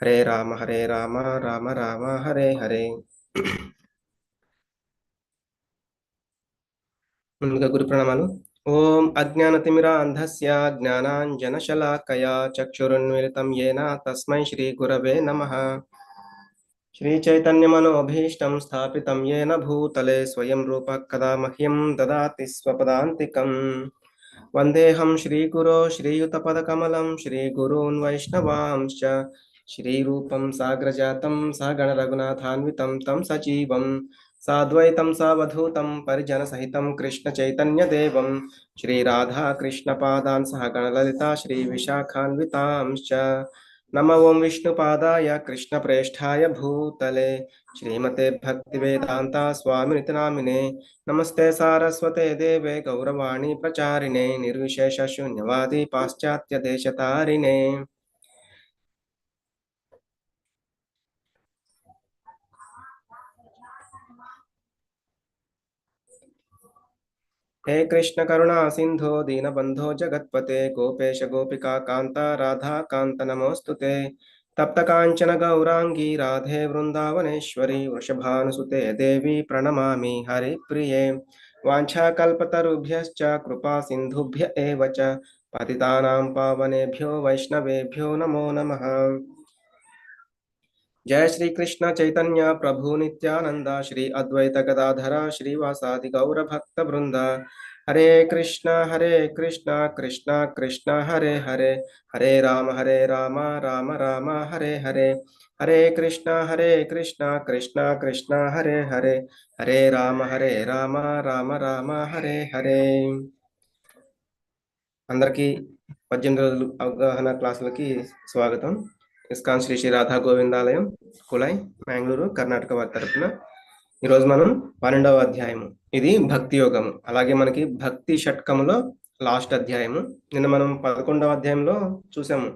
హరే రామ రామ రామ హరే హరే. ముందుగా గురు ప్రణామాలు. ఓం అజ్ఞానతిమిరాంధస్య జ్ఞానాంజనశలాకయా చక్షురున్మిళితం యేన తస్మై శ్రీ గురవే నమః. శ్రీ చైతన్యమనోభీష్టం స్థాపితం యేన భూతలే స్వయం రూప కదా మహ్యం దదాతి స్వపదాంతికం. వందేహం శ్రీగురో శ్రీయుతపదకమలం శ్రీగురూన్ వైష్ణవాంశ్చ శ్రీరూపం సాగ్రజాతం సగణ రఘునాథాన్వితం తం సజీవం సాద్వైతం సావధూతం పరిజన సహితం కృష్ణ చైతన్య దేవం శ్రీరాధా కృష్ణ పాదాన్ సహ గణలలితా శ్రీ విశాఖాన్వితాంశ్చ. నమ ఓం విష్ణుపాదాయ కృష్ణ ప్రేష్ఠాయ భూతలే శ్రీమతే భక్తి వేదాంత స్వామినితి నామినే. నమస్తే సారస్వతే దేవే గౌరవాణి ప్రచారిణే నిర్విశేష శూన్యవాది పాశ్చాత్య దేశతారిణే. हे कृष्ण करुणा सिंधो दीनबंधो जगत्पते गोपेश गोपिका कांता राधा कांत नमोस्तुते. तप्त कांचन गौरांगी राधे वृंदावनेश्वरी वृषभानुसुते देवी प्रणमामि हरिप्रिये. वाञ्छाकल्पतरुभ्यश्च कृपा सिन्धुभ्य एव च पतितानां पावनेभ्यो वैष्णवेभ्यो नमो नमः. जय श्री कृष्ण चैतन्य प्रभु नित्यानंद श्री अद्वैत गदाधर श्रीवासादि गौर भक्त वृंद. हरे कृष्ण कृष्ण कृष्ण हरे हरे हरे राम राम राम हरे हरे. हरे कृष्ण कृष्ण कृष्ण हरे हरे हरे राम राम राम हरे हरे. అందరికీ 18 రోజులు అవగాహన క్లాసులకి స్వాగతం. ఇస్కాన్ శ్రీ శ్రీ రాధా గోవిందాలయం, కులై, మ్యాంగ్లూరు, కర్ణాటక వారి తరపున ఈరోజు మనం 12వ అధ్యాయము, ఇది భక్తి యోగము. అలాగే మనకి భక్తి షట్కములో లాస్ట్ అధ్యాయము. నిన్న మనం 11వ అధ్యాయంలో చూసాము.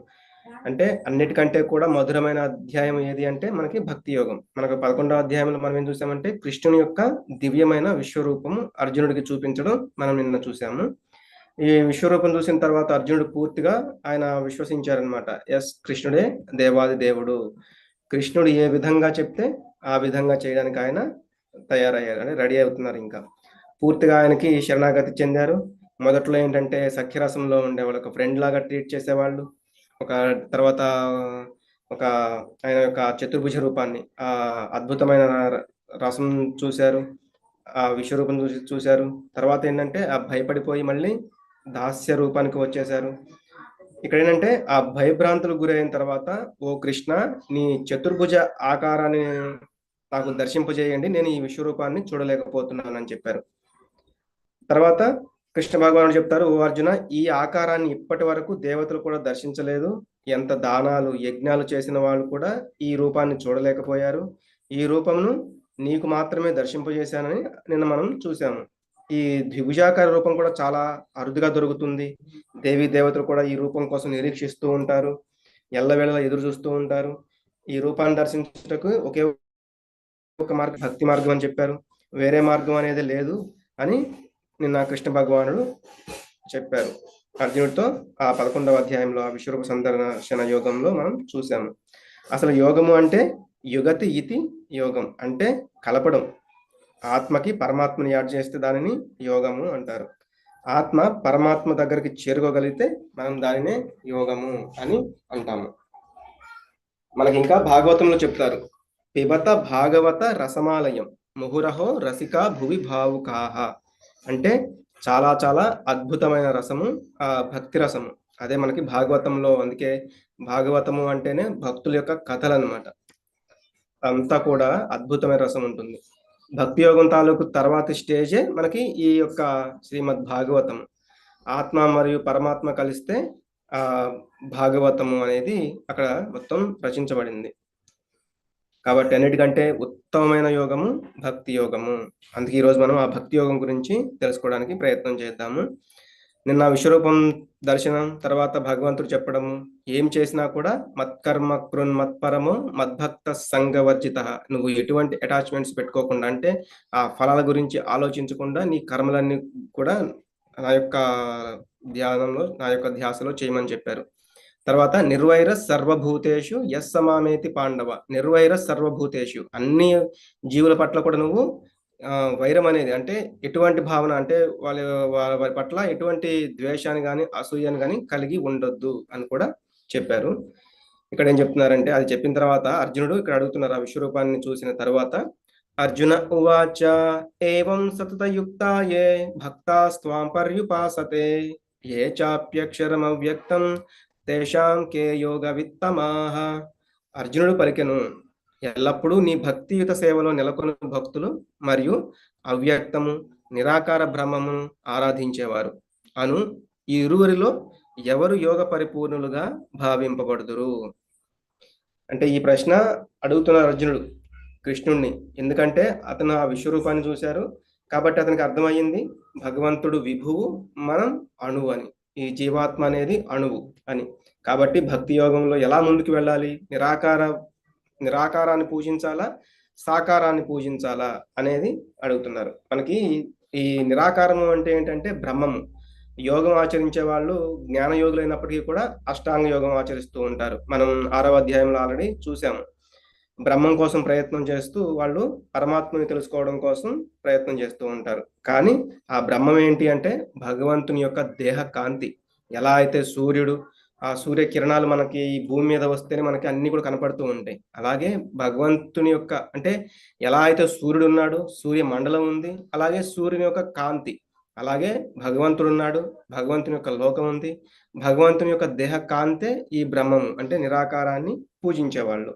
అంటే అన్నిటికంటే కూడా మధురమైన అధ్యాయం ఏది అంటే మనకి భక్తి యోగం. మనకు 11వ అధ్యాయంలో మనం ఏం చూసామంటే కృష్ణుని యొక్క దివ్యమైన విశ్వరూపము అర్జునుడికి చూపించడం మనం నిన్న చూసాము. ఈ విశ్వరూపం చూసిన తర్వాత అర్జునుడు పూర్తిగా ఆయన విశ్వసించారనమాట. ఎస్, కృష్ణుడే దేవాది దేవుడు, కృష్ణుడు ఏ విధంగా చెప్తే ఆ విధంగా చేయడానికి ఆయన తయారయ్యారు, అంటే రెడీ అవుతున్నారు. ఇంకా పూర్తిగా ఆయనకి శరణాగతి చెందారు. మొదట్లో ఏంటంటే సఖ్యరసంలో ఉండేవాళ్ళు, ఒక ఫ్రెండ్ లాగా ట్రీట్ చేసేవాళ్ళు. ఒక తర్వాత ఒక ఆయన యొక్క చతుర్భుజ రూపాన్ని, ఆ అద్భుతమైన రసం చూశారు, ఆ విశ్వరూపం చూశారు. తర్వాత ఏంటంటే ఆ భయపడిపోయి మళ్ళీ దాస్య రూపానికి వచ్చేశారు. ఇక్కడ ఏంటంటే ఆ భయభ్రాంతులకు గురైన తర్వాత, ఓ కృష్ణ, నీ చతుర్భుజ ఆకారాన్ని నాకు దర్శింపజేయండి, నేను ఈ విశ్వరూపాన్ని చూడలేకపోతున్నాను అని చెప్పారు. తర్వాత కృష్ణ భగవానుడు చెప్తారు, ఓ అర్జున, ఈ ఆకారాన్ని ఇప్పటి వరకు దేవతలు కూడా దర్శించలేదు. ఎంత దానాలు యజ్ఞాలు చేసిన వాళ్ళు కూడా ఈ రూపాన్ని చూడలేకపోయారు. ఈ రూపమును నీకు మాత్రమే దర్శింపజేశానని నిన్న మనం చూసాము. ఈ ద్విభుజాకార రూపం కూడా చాలా అరుదుగా దొరుకుతుంది. దేవీ దేవతలు కూడా ఈ రూపం కోసం నిరీక్షిస్తూ ఉంటారు, ఎల్లవేళలా ఎదురు చూస్తూ ఉంటారు. ఈ రూపాన్ని దర్శించటకు ఒకే ఒక మార్గం, భక్తి మార్గం అని చెప్పారు. వేరే మార్గం అనేది లేదు అని నిన్న కృష్ణ భగవానుడు చెప్పారు అర్జునుడితో. ఆ 11వ అధ్యాయంలో ఆ విశ్వరూప సందర్శన యోగంలో మనం చూసాము. అసలు యోగము అంటే యుగతి ఇతి యోగం, అంటే కలపడం. ఆత్మకి పరమాత్మని యాడ్ చేస్తే దానిని యోగము అంటారు. ఆత్మ పరమాత్మ దగ్గరికి చేరుకోగలిగితే మనం దానినే యోగము అని అంటాము. మనకి ఇంకా భాగవతంలో చెప్తారు, పిబత భాగవత రసమాలయం ముహురహో రసికా భువి భావుకాహ. అంటే చాలా చాలా అద్భుతమైన రసము ఆ భక్తి రసము, అదే మనకి భాగవతంలో. అందుకే భాగవతము అంటేనే భక్తుల యొక్క కథలు అన్నమాట. అంతా కూడా అద్భుతమైన రసం ఉంటుంది. భక్తి యోగం తాలూకు తర్వాతి స్టేజే మనకి ఈ యొక్క శ్రీమద్ భాగవతం. ఆత్మ మరియు పరమాత్మ కలిస్తే ఆ భాగవతము అనేది అక్కడ మొత్తం రచించబడింది. కాబట్టి అన్నిటికంటే ఉత్తమమైన యోగము భక్తి యోగము. అందుకే ఈరోజు మనం ఆ భక్తి యోగం గురించి తెలుసుకోవడానికి ప్రయత్నం చేద్దాము. నిన్న విశ్వరూపం దర్శనం తర్వాత భగవంతుడు చెప్పడము, ఏం చేసినా కూడా మత్కర్మ కృన్ మత్పరమో మద్భక్త సంగవర్జిత. నువ్వు ఎటువంటి అటాచ్మెంట్స్ పెట్టుకోకుండా, అంటే ఆ ఫలాల గురించి ఆలోచించకుండా నీ కర్మలన్నీ కూడా నా యొక్క ధ్యానంలో, నా యొక్క ధ్యాసలో చేయమని చెప్పారు. తర్వాత నిర్వైర సర్వభూతేషు యస్ సమామేతి పాండవ. నిర్వైర సర్వభూతేషు, అన్ని జీవుల పట్ల కూడా నువ్వు వైరం అనేది అంటే ఎటువంటి భావన అంటే వారి పట్ల ఎటువంటి ద్వేషాన్ని కానీ అసూయని కానీ కలిగి ఉండొద్దు అని కూడా చెప్పారు. ఇక్కడ ఏం చెప్తున్నారంటే అది చెప్పిన తర్వాత అర్జునుడు ఇక్కడ అడుగుతున్నారు ఆ విశ్వరూపాన్ని చూసిన తర్వాత. అర్జున ఉవాచ ఏవం సతతయుక్తాయే భక్తాస్త్వాం పర్యుపాసతే ఏ చాప్యక్షరమవ్యక్తం తేషాం కే యోగ విత్తమాహ. అర్జునుడు పలికెను, ఎల్లప్పుడూ నీ భక్తియుత సేవలో నెలకొన్న భక్తులు మరియు అవ్యక్తము నిరాకార బ్రహ్మమును ఆరాధించేవారు అను ఈ ఇరువురిలో ఎవరు యోగ పరిపూర్ణులుగా భావింపబడుదురు. అంటే ఈ ప్రశ్న అడుగుతున్నారు అర్జునుడు కృష్ణుణ్ణి, ఎందుకంటే అతను ఆ విశ్వరూపాన్ని చూశారు కాబట్టి అతనికి అర్థమయ్యింది భగవంతుడు విభువు, మనం అణువు అని, ఈ జీవాత్మ అనేది అణువు అని. కాబట్టి భక్తి యోగంలో ఎలా ముందుకు వెళ్ళాలి, నిరాకారాన్ని పూజించాలా సాకారాన్ని పూజించాలా అనేది అడుగుతున్నారు. మనకి ఈ నిరాకారము అంటే ఏంటంటే బ్రహ్మము. యోగం ఆచరించే వాళ్ళు జ్ఞాన యోగులైనప్పటికీ కూడా అష్టాంగ యోగం ఆచరిస్తూ ఉంటారు. మనం 6వ అధ్యాయంలో ఆల్రెడీ చూసాము. బ్రహ్మం కోసం ప్రయత్నం చేస్తూ వాళ్ళు పరమాత్మని తెలుసుకోవడం కోసం ప్రయత్నం చేస్తూ ఉంటారు. కానీ ఆ బ్రహ్మం ఏంటి అంటే భగవంతుని యొక్క దేహ కాంతి. ఎలా అయితే సూర్యుడు ఆ సూర్య కిరణాలు మనకి ఈ భూమి మీద వస్తేనే మనకి అన్ని కూడా కనపడుతూ ఉంటాయి, అలాగే భగవంతుని యొక్క అంటే ఎలా అయితే సూర్యుడు ఉన్నాడు, సూర్య మండలం ఉంది, అలాగే సూర్యుని యొక్క కాంతి, అలాగే భగవంతుడు ఉన్నాడు, భగవంతుని యొక్క లోకం ఉంది, భగవంతుని యొక్క దేహ కాంతే ఈ బ్రహ్మము అంటే నిరాకారాన్ని పూజించేవాళ్ళు,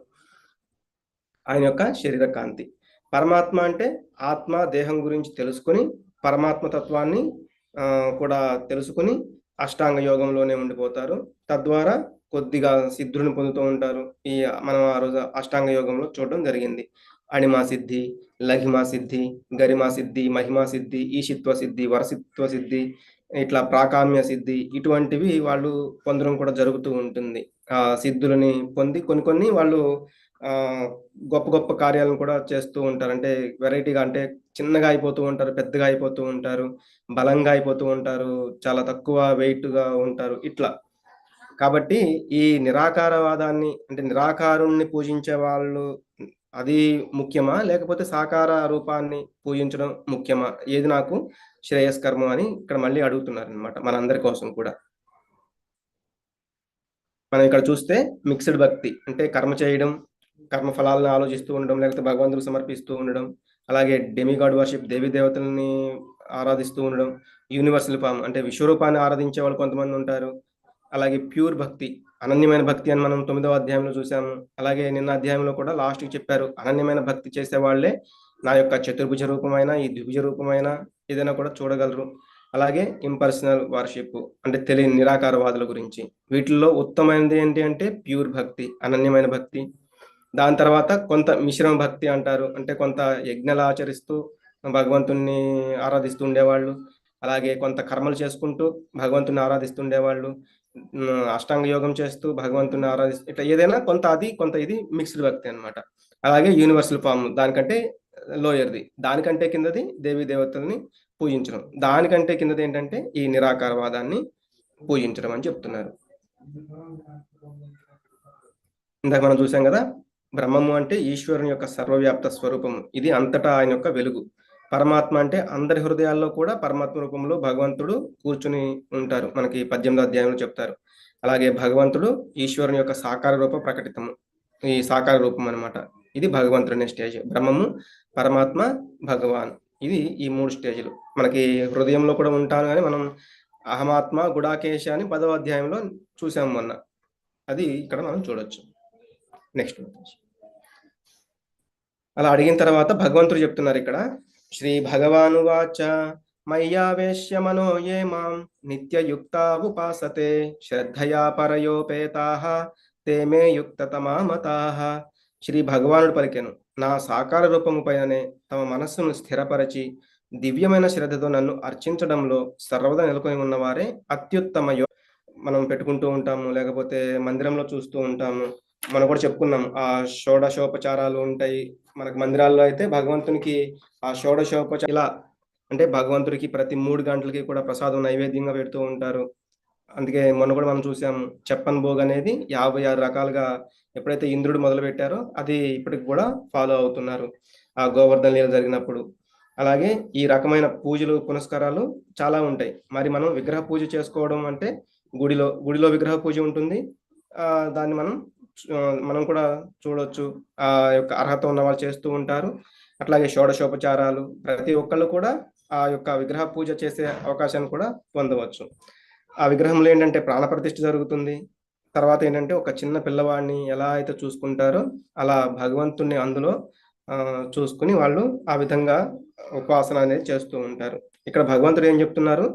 ఆయన యొక్క శరీర కాంతి. పరమాత్మ అంటే ఆత్మ దేహం గురించి తెలుసుకుని పరమాత్మ తత్వాన్ని కూడా తెలుసుకుని అష్టాంగ యోగంలోనే ఉండిపోతారు. తద్వారా కొద్దిగా సిద్ధులను పొందుతూ ఉంటారు. ఈ మనం ఆ రోజు అష్టాంగ యోగంలో చూడడం జరిగింది. అణిమా సిద్ధి, లఘిమా సిద్ధి, గరిమా సిద్ధి, మహిమా సిద్ధి, ఈశిత్వ సిద్ధి, వరసిత్వ సిద్ధి, ఇట్లా ప్రాకామ్య సిద్ధి, ఇటువంటివి వాళ్ళు పొందడం కూడా జరుగుతూ ఉంటుంది. ఆ సిద్ధులని పొంది కొన్ని వాళ్ళు గొప్ప గొప్ప కార్యాలను కూడా చేస్తూ ఉంటారు. అంటే వెరైటీగా, అంటే చిన్నగా అయిపోతూ ఉంటారు, పెద్దగా అయిపోతూ ఉంటారు, బలంగా అయిపోతూ ఉంటారు, చాలా తక్కువ వెయిట్గా ఉంటారు, ఇట్లా. కాబట్టి ఈ నిరాకారవాదాన్ని అంటే నిరాకారుణ్ణి పూజించే వాళ్ళు అది ముఖ్యమా, లేకపోతే సాకార రూపాన్ని పూజించడం ముఖ్యమా, ఏది నాకు శ్రేయస్కరము అని ఇక్కడ మళ్ళీ అడుగుతున్నారు అనమాట మనందరి కోసం కూడా. మనం ఇక్కడ చూస్తే మిక్స్డ్ భక్తి అంటే కర్మ చేయడం, కర్మ ఫలాలను ఆలోచిస్తూ ఉండడం, లేకపోతే భగవంతుడు సమర్పిస్తూ ఉండడం, అలాగే డెమిగాడ్ వర్షిప్ దేవీ దేవతల్ని ఆరాధిస్తూ ఉండడం, యూనివర్సల్ ఫామ్ అంటే విశ్వరూపాన్ని ఆరాధించే వాళ్ళు కొంతమంది ఉంటారు, అలాగే ప్యూర్ భక్తి అనన్యమైన భక్తి అని మనం 9వ అధ్యాయంలో చూసాము. అలాగే నిన్న అధ్యాయంలో కూడా లాస్ట్కి చెప్పారు అనన్యమైన భక్తి చేసే వాళ్ళే నా యొక్క చతుర్భుజ రూపమైన ఈ ద్విభుజ రూపమైన ఏదైనా కూడా చూడగలరు. అలాగే ఇంపర్సనల్ వర్షిప్ అంటే తెలియని నిరాకారవాదుల గురించి. వీటిల్లో ఉత్తమైనది ఏంటి అంటే ప్యూర్ భక్తి, అనన్యమైన భక్తి. దాని తర్వాత కొంత మిశ్రమ భక్తి అంటారు, అంటే కొంత యజ్ఞాలు ఆచరిస్తూ భగవంతుణ్ణి ఆరాధిస్తూ ఉండేవాళ్ళు, అలాగే కొంత కర్మలు చేసుకుంటూ భగవంతుని ఆరాధిస్తుండేవాళ్ళు, అష్టాంగ యోగం చేస్తూ భగవంతుని ఆరాధిస్తూ ఇట్లా ఏదైనా కొంత అది కొంత ఇది మిక్స్డ్ భక్తి అనమాట. అలాగే యూనివర్సల్ ఫామ్ దానికంటే లోయర్ది, దానికంటే కిందది దేవీ దేవతల్ని పూజించడం, దానికంటే కిందది ఏంటంటే ఈ నిరాకారవాదాన్ని పూజించడం అని చెప్తున్నారు. ఇందాక మనం చూసాం కదా, బ్రహ్మము అంటే ఈశ్వరుని యొక్క సర్వవ్యాప్త స్వరూపము, ఇది అంతటా ఆయన యొక్క వెలుగు. పరమాత్మ అంటే అందరి హృదయాల్లో కూడా పరమాత్మ రూపంలో భగవంతుడు కూర్చుని ఉంటారు, మనకి 18వ అధ్యాయంలో చెప్తారు. అలాగే భగవంతుడు ఈశ్వరుని యొక్క సాకార రూప ప్రకటితము, ఈ సాకార రూపం అనమాట. ఇది భగవంతుడి స్టేజ్, బ్రహ్మము, పరమాత్మ, భగవాన్, ఇది ఈ 3 స్టేజ్లు మనకి హృదయంలో కూడా ఉంటారు. కానీ మనం అహమాత్మ గుడాకేశ అని 10వ అధ్యాయంలో చూసాము మొన్న, అది ఇక్కడ మనం చూడొచ్చు. నెక్స్ట్ అలా అడిగిన తర్వాత భగవంతుడు చెప్తున్నారు ఇక్కడ, శ్రీ భగవానువాచ మయ్యావేశ్య మనో ఏ మాం నిత్యయుక్తా ఉపాసతే శ్రద్ధయా పరయోపేతాః తే మే యుక్తతమా మతాః. శ్రీ భగవానుడు పలికెను, నా సాకార రూపము పైననే తమ మనస్సును స్థిరపరచి దివ్యమైన శ్రద్ధతో నన్ను అర్చించడంలో సర్వదా నెలకొని ఉన్నవారే అత్యుత్తమ మనం పెట్టుకుంటూ ఉంటాము, లేకపోతే మందిరంలో చూస్తూ ఉంటాము. మనం కూడా చెప్పుకున్నాం ఆ షోడశోపచారాలు ఉంటాయి మనకు మందిరాల్లో. అయితే భగవంతునికి ఆ షోడశోపచార ఇలా అంటే భగవంతుడికి ప్రతి 3 గంటలకి కూడా ప్రసాదం నైవేద్యంగా పెడుతూ ఉంటారు. అందుకే మొన్న కూడా మనం చూసాము, చెప్పన్ భోగ్ అనేది 56 రకాలుగా ఎప్పుడైతే ఇంద్రుడు మొదలు పెట్టారో అది ఇప్పటికి కూడా ఫాలో అవుతున్నారు ఆ గోవర్ధన లీల జరిగినప్పుడు. అలాగే ఈ రకమైన పూజలు పునస్కారాలు చాలా ఉంటాయి. మరి మనం విగ్రహ పూజ చేసుకోవడం అంటే గుడిలో విగ్రహ పూజ ఉంటుంది. దాన్ని మనం కూడా చూడొచ్చు. ఆ యొక్క అర్హత ఉన్న వాళ్ళు చేస్తూ ఉంటారు. అట్లాగే షోడశోపచారాలు ప్రతి ఒక్కళ్ళు కూడా ఆ యొక్క విగ్రహ పూజ చేసే అవకాశాన్ని కూడా పొందవచ్చు. ఆ విగ్రహంలో ఏంటంటే ప్రాణప్రతిష్ఠ జరుగుతుంది. తర్వాత ఏంటంటే ఒక చిన్న పిల్లవాడిని ఎలా అయితే చూసుకుంటారో అలా భగవంతుణ్ణి అందులో చూసుకుని వాళ్ళు ఆ విధంగా ఉపాసన అనేది చేస్తూ ఉంటారు. ఇక్కడ భగవంతుడు ఏం చెప్తున్నారు,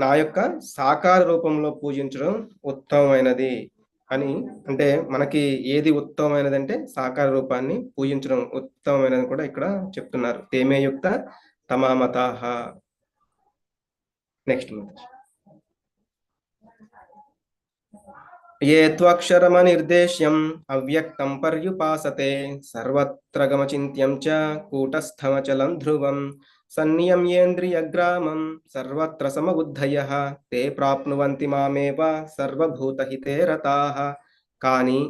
నా యొక్క సాకార రూపంలో పూజించడం ఉత్తమమైనది అని. అంటే మనకి ఏది ఉత్తమమైనది అంటే సాకార రూపాన్ని పూజించడం ఉత్తమమైనది కూడా ఇక్కడ చెప్తున్నారు. తేమేయుక్త తమామతాహ. నెక్స్ట్ ఏ త్వక్షరమనిర్దేశ్యం అవ్యక్తం పర్యుపాసతే సర్వత్ర గమచింత్యం చ కూటస్థమచలం ధ్రువం సన్నియమ్యేంద్రియగ్రామం సర్వత్ర సమబుద్ధయః తే ప్రాప్నువంతి మామేవ సర్వభూతహితే రతాః. కానీ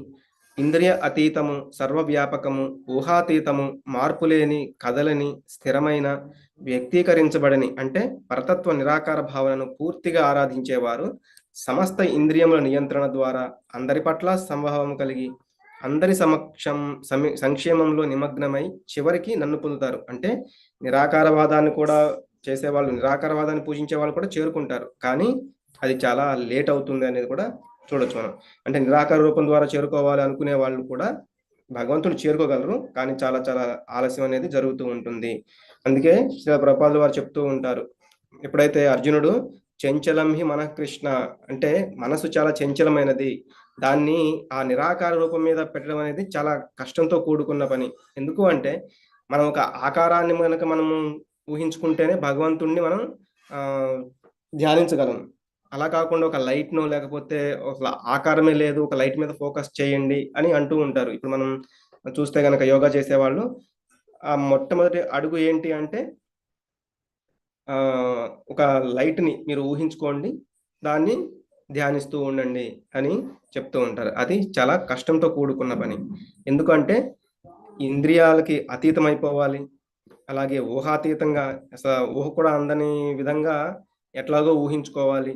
ఇంద్రియ అతీతము, సర్వవ్యాపకము, ఊహాతీతము, మార్పులేని, కదలని, స్థిరమైన, వ్యక్తీకరించబడని అంటే పరతత్వ నిరాకార భావనను పూర్తిగా ఆరాధించేవారు సమస్త ఇంద్రియముల నియంత్రణ ద్వారా అందరి పట్ల సంభావం కలిగి అందరి సంక్షేమంలో నిమగ్నమై చివరికి నన్ను పొందుతారు. అంటే నిరాకారవాదాన్ని కూడా చేసేవాళ్ళు, నిరాకారవాదాన్ని పూజించే వాళ్ళు కూడా చేరుకుంటారు. కానీ అది చాలా లేట్ అవుతుంది అనేది కూడా చూడొచ్చు మనం. అంటే నిరాకార రూపం ద్వారా చేరుకోవాలి అనుకునే వాళ్ళు కూడా భగవంతుడు చేరుకోగలరు, కానీ చాలా చాలా ఆలస్యం అనేది జరుగుతూ ఉంటుంది. అందుకే శ్రీల ప్రభుపాదుల వారు చెప్తూ ఉంటారు, ఎప్పుడైతే అర్జునుడు చంచలం హి మనః కృష్ణ అంటే మనసు చాలా చంచలమైనది, దాన్ని ఆ నిరాకార రూపం మీద పెట్టడం అనేది చాలా కష్టంతో కూడుకున్న పని. ఎందుకు అంటే మనం ఒక ఆకారాన్ని మనము ఊహించుకుంటేనే భగవంతుణ్ణి మనం ధ్యానించగలం. అలా కాకుండా ఒక లైట్ను లేకపోతే ఒక ఆకారమే లేదు, ఒక లైట్ మీద ఫోకస్ చేయండి అని అంటూ ఉంటారు. ఇప్పుడు మనం చూస్తే గనక యోగా చేసేవాళ్ళు ఆ మొట్టమొదటి అడుగు ఏంటి అంటే ఒక లైట్ని మీరు ఊహించుకోండి, దాన్ని ధ్యానిస్తూ ఉండండి అని చెప్తూ ఉంటారు. అది చాలా కష్టంతో కూడుకున్న పని. ఎందుకంటే ఇంద్రియాలకి అతీతం అయిపోవాలి, అలాగే ఊహాతీతంగా అసలు ఊహ కూడా అందని విధంగా ఎట్లాగో ఊహించుకోవాలి,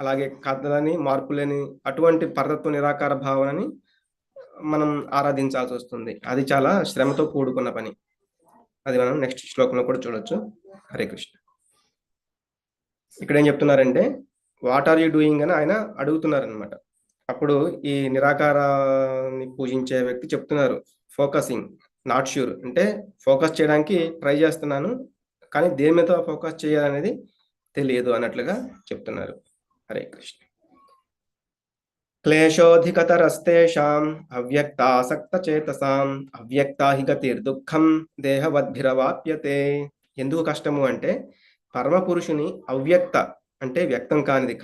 అలాగే కథలని మార్పులని అటువంటి పరతత్వ నిరాకార భావనని మనం ఆరాధించాల్సి వస్తుంది. అది చాలా శ్రమతో కూడుకున్న పని. అది మనం నెక్స్ట్ శ్లోకంలో కూడా చూడొచ్చు. హరే కృష్ణ. ఇక్కడ ఏం చెప్తున్నారంటే వాట్ ఆర్ యూ డూయింగ్ అని ఆయన అడుగుతున్నారనమాట. అప్పుడు ఈ నిరాకారాన్ని పూజించే వ్యక్తి చెప్తున్నారు, ఫోకసింగ్ నాట్ ష్యూర్ అంటే ఫోకస్ చేయడానికి ట్రై చేస్తున్నాను, కానీ దేని మీద ఫోకస్ చేయాలనేది తెలియదు అన్నట్లుగా చెప్తున్నారు. హరే కృష్ణ. క్లేశోధికతరస్తేషాం అవ్యక్తాసక్త చేతసాం అవ్యక్తా హి గతిర్దుఃఖం దేహవద్భిరవాప్యతే. ఎందుకు కష్టము అంటే పరమ పురుషుని అవ్యక్త అంటే వ్యక్తం కానిది,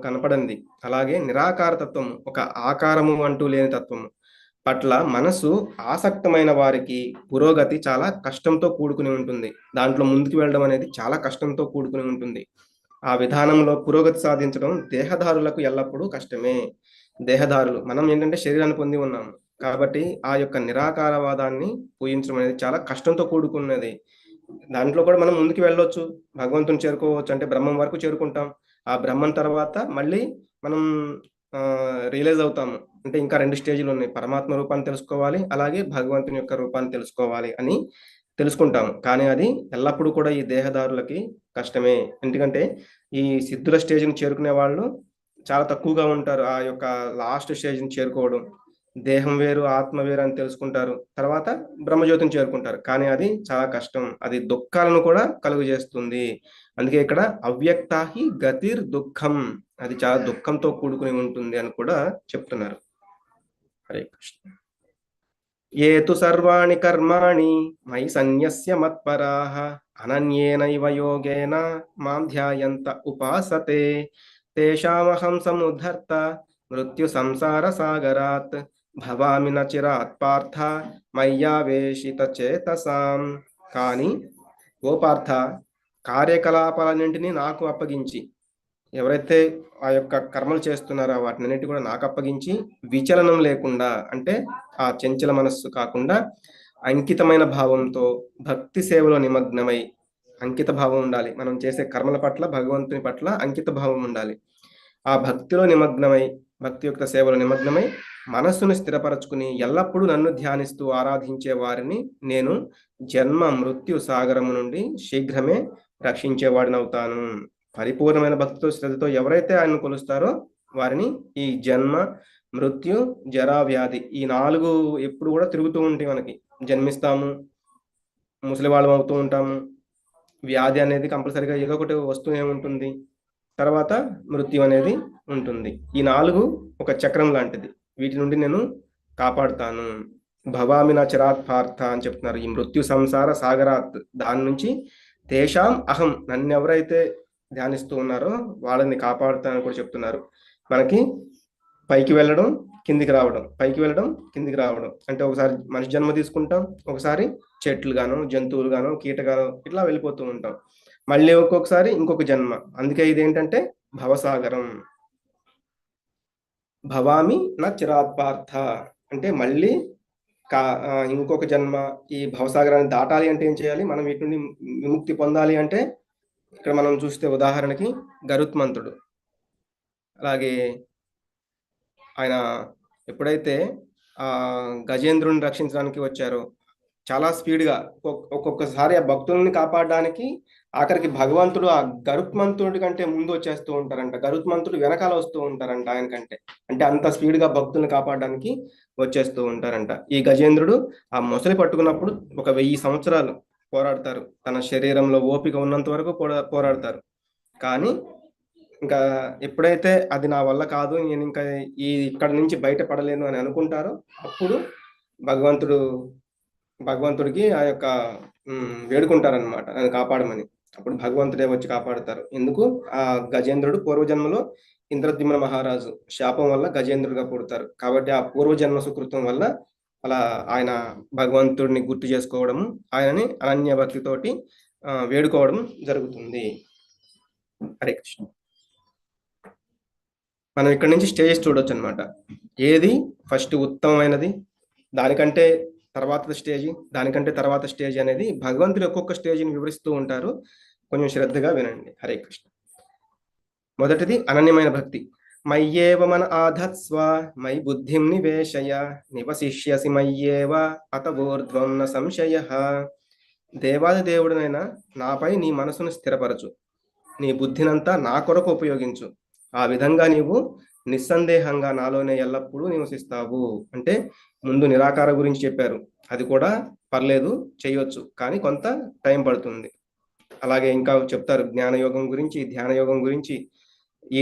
కనపడనిది, అలాగే నిరాకారతత్వము ఒక ఆకారము అంటూ లేని తత్వము పట్ల మనసు ఆసక్తమైన వారికి పురోగతి చాలా కష్టంతో కూడుకుని ఉంటుంది. దాంట్లో ముందుకు వెళ్ళడం అనేది చాలా కష్టంతో కూడుకుని ఉంటుంది. ఆ విధానంలో పురోగతి సాధించడం దేహదారులకు ఎల్లప్పుడూ కష్టమే. దేహదారులు మనం ఏంటంటే శరీరాన్ని పొంది ఉన్నాము కాబట్టి ఆ యొక్క నిరాకారవాదాన్ని పూజించడం అనేది చాలా కష్టంతో కూడుకున్నది. దాంట్లో కూడా మనం ముందుకు వెళ్ళొచ్చు, భగవంతుని చేరుకోవచ్చు, అంటే బ్రహ్మం వరకు చేరుకుంటాం. ఆ బ్రహ్మం తర్వాత మళ్ళీ మనం రియలైజ్ అవుతాము, అంటే ఇంకా 2 స్టేజ్లు ఉన్నాయి, పరమాత్మ రూపాన్ని తెలుసుకోవాలి, అలాగే భగవంతుని యొక్క రూపాన్ని తెలుసుకోవాలి అని తెలుసుకుంటాము. కానీ అది ఎల్లప్పుడూ కూడా ఈ దేహదారులకి కష్టమే. ఎందుకంటే ఈ సిద్ధుల స్టేజ్ని చేరుకునే వాళ్ళు చాలా తక్కువగా ఉంటారు. ఆ యొక్క లాస్ట్ స్టేజ్ని చేరుకోవడం, దేహం వేరు ఆత్మ వేరు అని తెలుసుకుంటారు, తర్వాత బ్రహ్మజ్యోతిని చేరుకుంటారు. కానీ అది చాలా కష్టం, అది దుఃఖాలను కూడా కలుగు చేస్తుంది. అందుకే ఇక్కడ అవ్యక్తాహి గతిర్ దుఃఖం, అది చాలా దుఃఖంతో కూడుకుని ఉంటుంది అని కూడా చెప్తున్నారు. హరే కృష్ణ. ఏ తు సర్వాణి కర్మాణి మయి సన్యస్య మత్పరాః అనన్యేనైవ యోగేన మాం ధ్యాయంత ఉపాసతే తేషామహం సముద్ధర్త మృత్యు సంసార సాగరాత్ భవామి న చిరాత్ పార్థ మయ్యావేశిత చేతసాం. కానీ ఓ పార్థ, కార్యకలాపాలన్నింటినీ నాకు అప్పగించి ఎవరైతే ఆ యొక్క కర్మలు చేస్తున్నారో వాటినన్నిటి కూడా నాకు అప్పగించి విచలనం లేకుండా, అంటే ఆ చంచల మనస్సు కాకుండా అంకితమైన భావంతో భక్తి సేవలో నిమగ్నమై, అంకిత భావం ఉండాలి. మనం చేసే కర్మల పట్ల భగవంతుని పట్ల అంకిత భావం ఉండాలి. ఆ భక్తిలో నిమగ్నమై, భక్తి యొక్క సేవలో నిమగ్నమై మనస్సును స్థిరపరచుకుని ఎల్లప్పుడూ నన్ను ధ్యానిస్తూ ఆరాధించే వారిని నేను జన్మ మృత్యు సాగరము నుండి శీఘ్రమే రక్షించేవాడినవుతాను. పరిపూర్ణమైన భక్తితో శ్రద్ధతో ఎవరైతే ఆయనను కొలుస్తారో వారిని ఈ జన్మ మృత్యు జరా వ్యాధి ఈ 4 ఎప్పుడు కూడా తిరుగుతూ ఉంటాయి. మనకి జన్మిస్తాము, ముసలి వాళ్ళం అవుతూ ఉంటాము, వ్యాధి అనేది కంపల్సరిగా ఏదో ఒకటి వస్తూనే ఉంటుంది, తర్వాత మృత్యు అనేది ఉంటుంది. ఈ 4 ఒక చక్రం లాంటిది. వీటి నుండి నేను కాపాడుతాను. భవామి నా చిరాత్ పార్థ అని చెప్తున్నారు. ఈ మృత్యు సంసార సాగరాత్, దాని నుంచి తేషాం అహం, నన్ను ఎవరైతే ధ్యానిస్తూ ఉన్నారో వాళ్ళని కాపాడుతానని కూడా చెప్తున్నారు. మనకి పైకి వెళ్ళడం, కిందికి రావడం, పైకి వెళ్ళడం, కిందికి రావడం. అంటే ఒకసారి మనిషి జన్మ తీసుకుంటాం, ఒకసారి చెట్లు గాను, జంతువులు గాను, కీటగాను ఇట్లా వెళ్ళిపోతూ ఉంటాం. మళ్ళీ ఒక్కొక్కసారి ఇంకొక జన్మ. అందుకే ఇదేంటంటే భవసాగరం. భవామి నా చిరాత్ పార్థ అంటే మళ్ళీ ఇంకొక జన్మ, ఈ భవసాగరాన్ని దాటాలి అంటే ఏం చేయాలి? మనం వీటి నుండి విముక్తి పొందాలి అంటే ఇక్కడ మనం చూస్తే ఉదాహరణకి గరుత్మంతుడు. అలాగే ఆయన ఎప్పుడైతే ఆ గజేంద్రుని రక్షించడానికి వచ్చారో చాలా స్పీడ్గా ఒక్కొక్కసారి ఆ భక్తుల్ని కాపాడడానికి ఆఖరికి భగవంతుడు ఆ గరుత్మంతుడి కంటే ముందు వచ్చేస్తూ ఉంటారంట, గరుత్మంతుడు వెనకాల వస్తూ ఉంటారంట ఆయన కంటే. అంటే అంత స్పీడ్గా భక్తుల్ని కాపాడడానికి వచ్చేస్తూ ఉంటారంట. ఈ గజేంద్రుడు ఆ మొసలి పట్టుకున్నప్పుడు 1000 సంవత్సరాలు పోరాడతారు. తన శరీరంలో ఓపిక ఉన్నంత వరకు పోరాడతారు. కానీ ఇంకా ఎప్పుడైతే అది నా వల్ల కాదు, నేను ఇంకా ఇక్కడ నుంచి బయటపడలేను అని అనుకుంటారో అప్పుడు భగవంతుడికి ఆ యొక్క వేడుకుంటారనమాట, నన్ను కాపాడమని. అప్పుడు భగవంతుడే వచ్చి కాపాడుతారు. ఎందుకు? ఆ గజేంద్రుడు పూర్వజన్మలో ఇంద్రద్యుమ్న మహారాజు శాపం వల్ల గజేంద్రుడిగా పుడతారు. కాబట్టి ఆ పూర్వజన్మ సుకృతం వల్ల అలా ఆయన భగవంతుడిని గుర్తు చేసుకోవడము, ఆయనని అనన్య భక్తితోటి వేడుకోవడం జరుగుతుంది. హరే కృష్ణ. మనం ఇక్కడ నుంచి స్టేజెస్ చూడొచ్చు అనమాట. ఏది ఫస్ట్ ఉత్తమమైనది, దానికంటే తర్వాత స్టేజ్, దానికంటే తర్వాత స్టేజ్ అనేది భగవంతుడు ఒక్కొక్క స్టేజ్ని వివరిస్తూ ఉంటారు. కొంచెం శ్రద్ధగా వినండి. హరే కృష్ణ. మొదటిది అనన్యమైన భక్తి. మయ్యేవ మన ఆధత్స్వ మై బుద్ధిం నివేశయ నివసిష్యసి మయ్యేవ అత ఊర్ధ్వం న సంశయ. దేవాది దేవుడినైనా నాపై నీ మనసును స్థిరపరచు, నీ బుద్ధినంతా నా కొరకు ఉపయోగించు. ఆ విధంగా నీవు నిస్సందేహంగా నాలోనే ఎల్లప్పుడూ నివసిస్తావు. అంటే ముందు నిరాకార గురించి చెప్పారు, అది కూడా పర్లేదు, చేయొచ్చు, కానీ కొంత టైం పడుతుంది. అలాగే ఇంకా చెప్తారు జ్ఞానయోగం గురించి, ధ్యాన యోగం గురించి,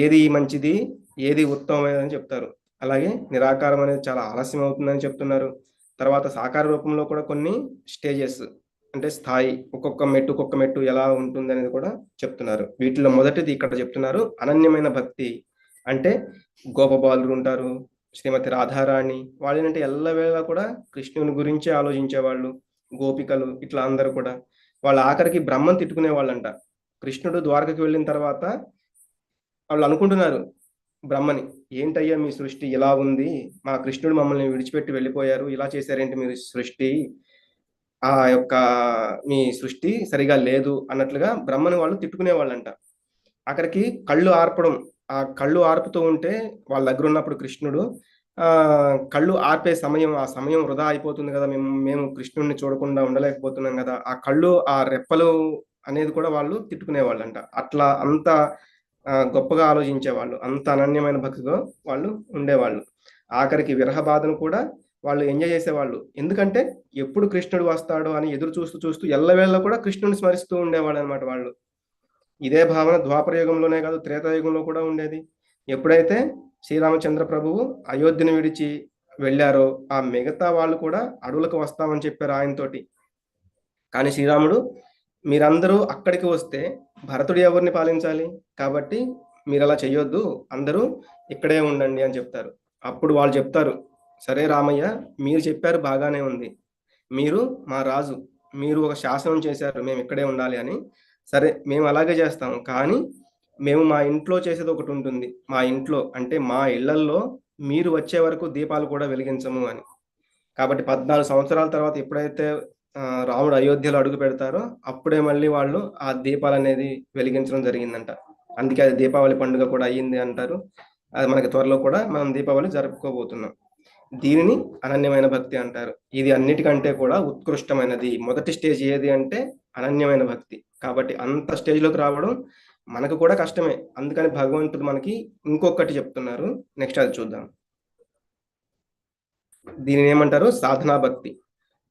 ఏది మంచిది, ఏది ఉత్తమమైనదని చెప్తారు. అలాగే నిరాకారం అనేది చాలా ఆలస్యం అవుతుందని చెప్తున్నారు. తర్వాత సాకార రూపంలో కూడా కొన్ని స్టేజెస్, అంటే స్థాయి, ఒక్కొక్క మెట్టు ఎలా ఉంటుంది అనేది కూడా చెప్తున్నారు. వీటిలో మొదటిది ఇక్కడ చెప్తున్నారు అనన్యమైన భక్తి. అంటే గోపబాలురు ఉంటారు, శ్రీమతి రాధారాణి, వాళ్ళనంటే ఎల్లవేళ కూడా కృష్ణుని గురించే ఆలోచించేవాళ్ళు. గోపికలు ఇట్లా అందరూ కూడా వాళ్ళ ఆఖరికి బ్రహ్మను తిట్టుకునే వాళ్ళంట. కృష్ణుడు ద్వారకకి వెళ్ళిన తర్వాత వాళ్ళు అనుకుంటున్నారు బ్రహ్మని, ఏంటయ్యా మీ సృష్టి ఇలా ఉంది, మా కృష్ణుడు మమ్మల్ని విడిచిపెట్టి వెళ్ళిపోయారు, ఇలా చేశారేంటి మీరు సృష్టి, ఆ యొక్క మీ సృష్టి సరిగా లేదు అన్నట్లుగా బ్రహ్మని వాళ్ళు తిట్టుకునే వాళ్ళంట. అక్కడికి కళ్ళు ఆర్పడం, ఆ కళ్ళు ఆర్పుతూ ఉంటే వాళ్ళ దగ్గర ఉన్నప్పుడు కృష్ణుడు కళ్ళు ఆర్పే సమయం, ఆ సమయం వృధా అయిపోతుంది కదా, మేము కృష్ణుడిని చూడకుండా ఉండలేకపోతున్నాం కదా, ఆ కళ్ళు ఆ రెప్పలు అనేది కూడా వాళ్ళు తిట్టుకునే వాళ్ళంట. అట్లా అంత గొప్పగా ఆలోచించేవాళ్ళు, అంత అనన్యమైన భక్తితో వాళ్ళు ఉండేవాళ్ళు. ఆఖరికి విరహ బాధను కూడా వాళ్ళు ఎంజాయ్ చేసేవాళ్ళు. ఎందుకంటే ఎప్పుడు కృష్ణుడు వస్తాడో అని ఎదురు చూస్తూ ఎల్లవేళ కూడా కృష్ణుడిని స్మరిస్తూ ఉండేవాళ్ళు అనమాట వాళ్ళు. ఇదే భావన ద్వాపర యుగంలోనే కాదు, త్రేతాయుగంలో కూడా ఉండేది. ఎప్పుడైతే శ్రీరామచంద్ర ప్రభువు అయోధ్యను విడిచి వెళ్ళారో ఆ మిగతా వాళ్ళు కూడా అడవులకు వస్తామని చెప్పారు ఆయనతోటి. కానీ శ్రీరాముడు, మీరందరూ అక్కడికి వస్తే భరతుడు ఎవరిని పాలించాలి, కాబట్టి మీరు అలా చెయ్యొద్దు, అందరూ ఇక్కడే ఉండండి అని చెప్తారు. అప్పుడు వాళ్ళు చెప్తారు, సరే రామయ్య, మీరు చెప్పారు బాగానే ఉంది, మీరు మా రాజు, మీరు ఒక శాసనం చేశారు మేము ఇక్కడే ఉండాలి అని, సరే మేము అలాగే చేస్తాము, కానీ మేము మా ఇంట్లో చేసేది ఒకటి ఉంటుంది. మా ఇంట్లో అంటే మా ఇళ్లల్లో మీరు వచ్చే వరకు దీపాలు కూడా వెలిగించము అని. కాబట్టి 14 సంవత్సరాల తర్వాత ఎప్పుడైతే రాముడు అయోధ్యలో అడుగు పెడతారో అప్పుడే మళ్ళీ వాళ్ళు ఆ దీపాలనేది వెలిగించడం జరిగిందంట. అందుకే అది దీపావళి పండుగ కూడా అయ్యింది అంటారు. అది మనకి త్వరలో కూడా మనం దీపావళి జరుపుకోబోతున్నాం. దీనిని అనన్యమైన భక్తి అంటారు. ఇది అన్నిటికంటే కూడా ఉత్కృష్టమైనది. మొదటి స్టేజ్ ఏది అంటే అనన్యమైన భక్తి. కాబట్టి అంత స్టేజ్‌లోకి రావడం మనకు కూడా కష్టమే. అందుకని భగవంతుడు మనకి ఇంకొకటి చెప్తున్నారు. నెక్స్ట్ అది చూద్దాం. దీనిని ఏమంటారు? సాధనా భక్తి.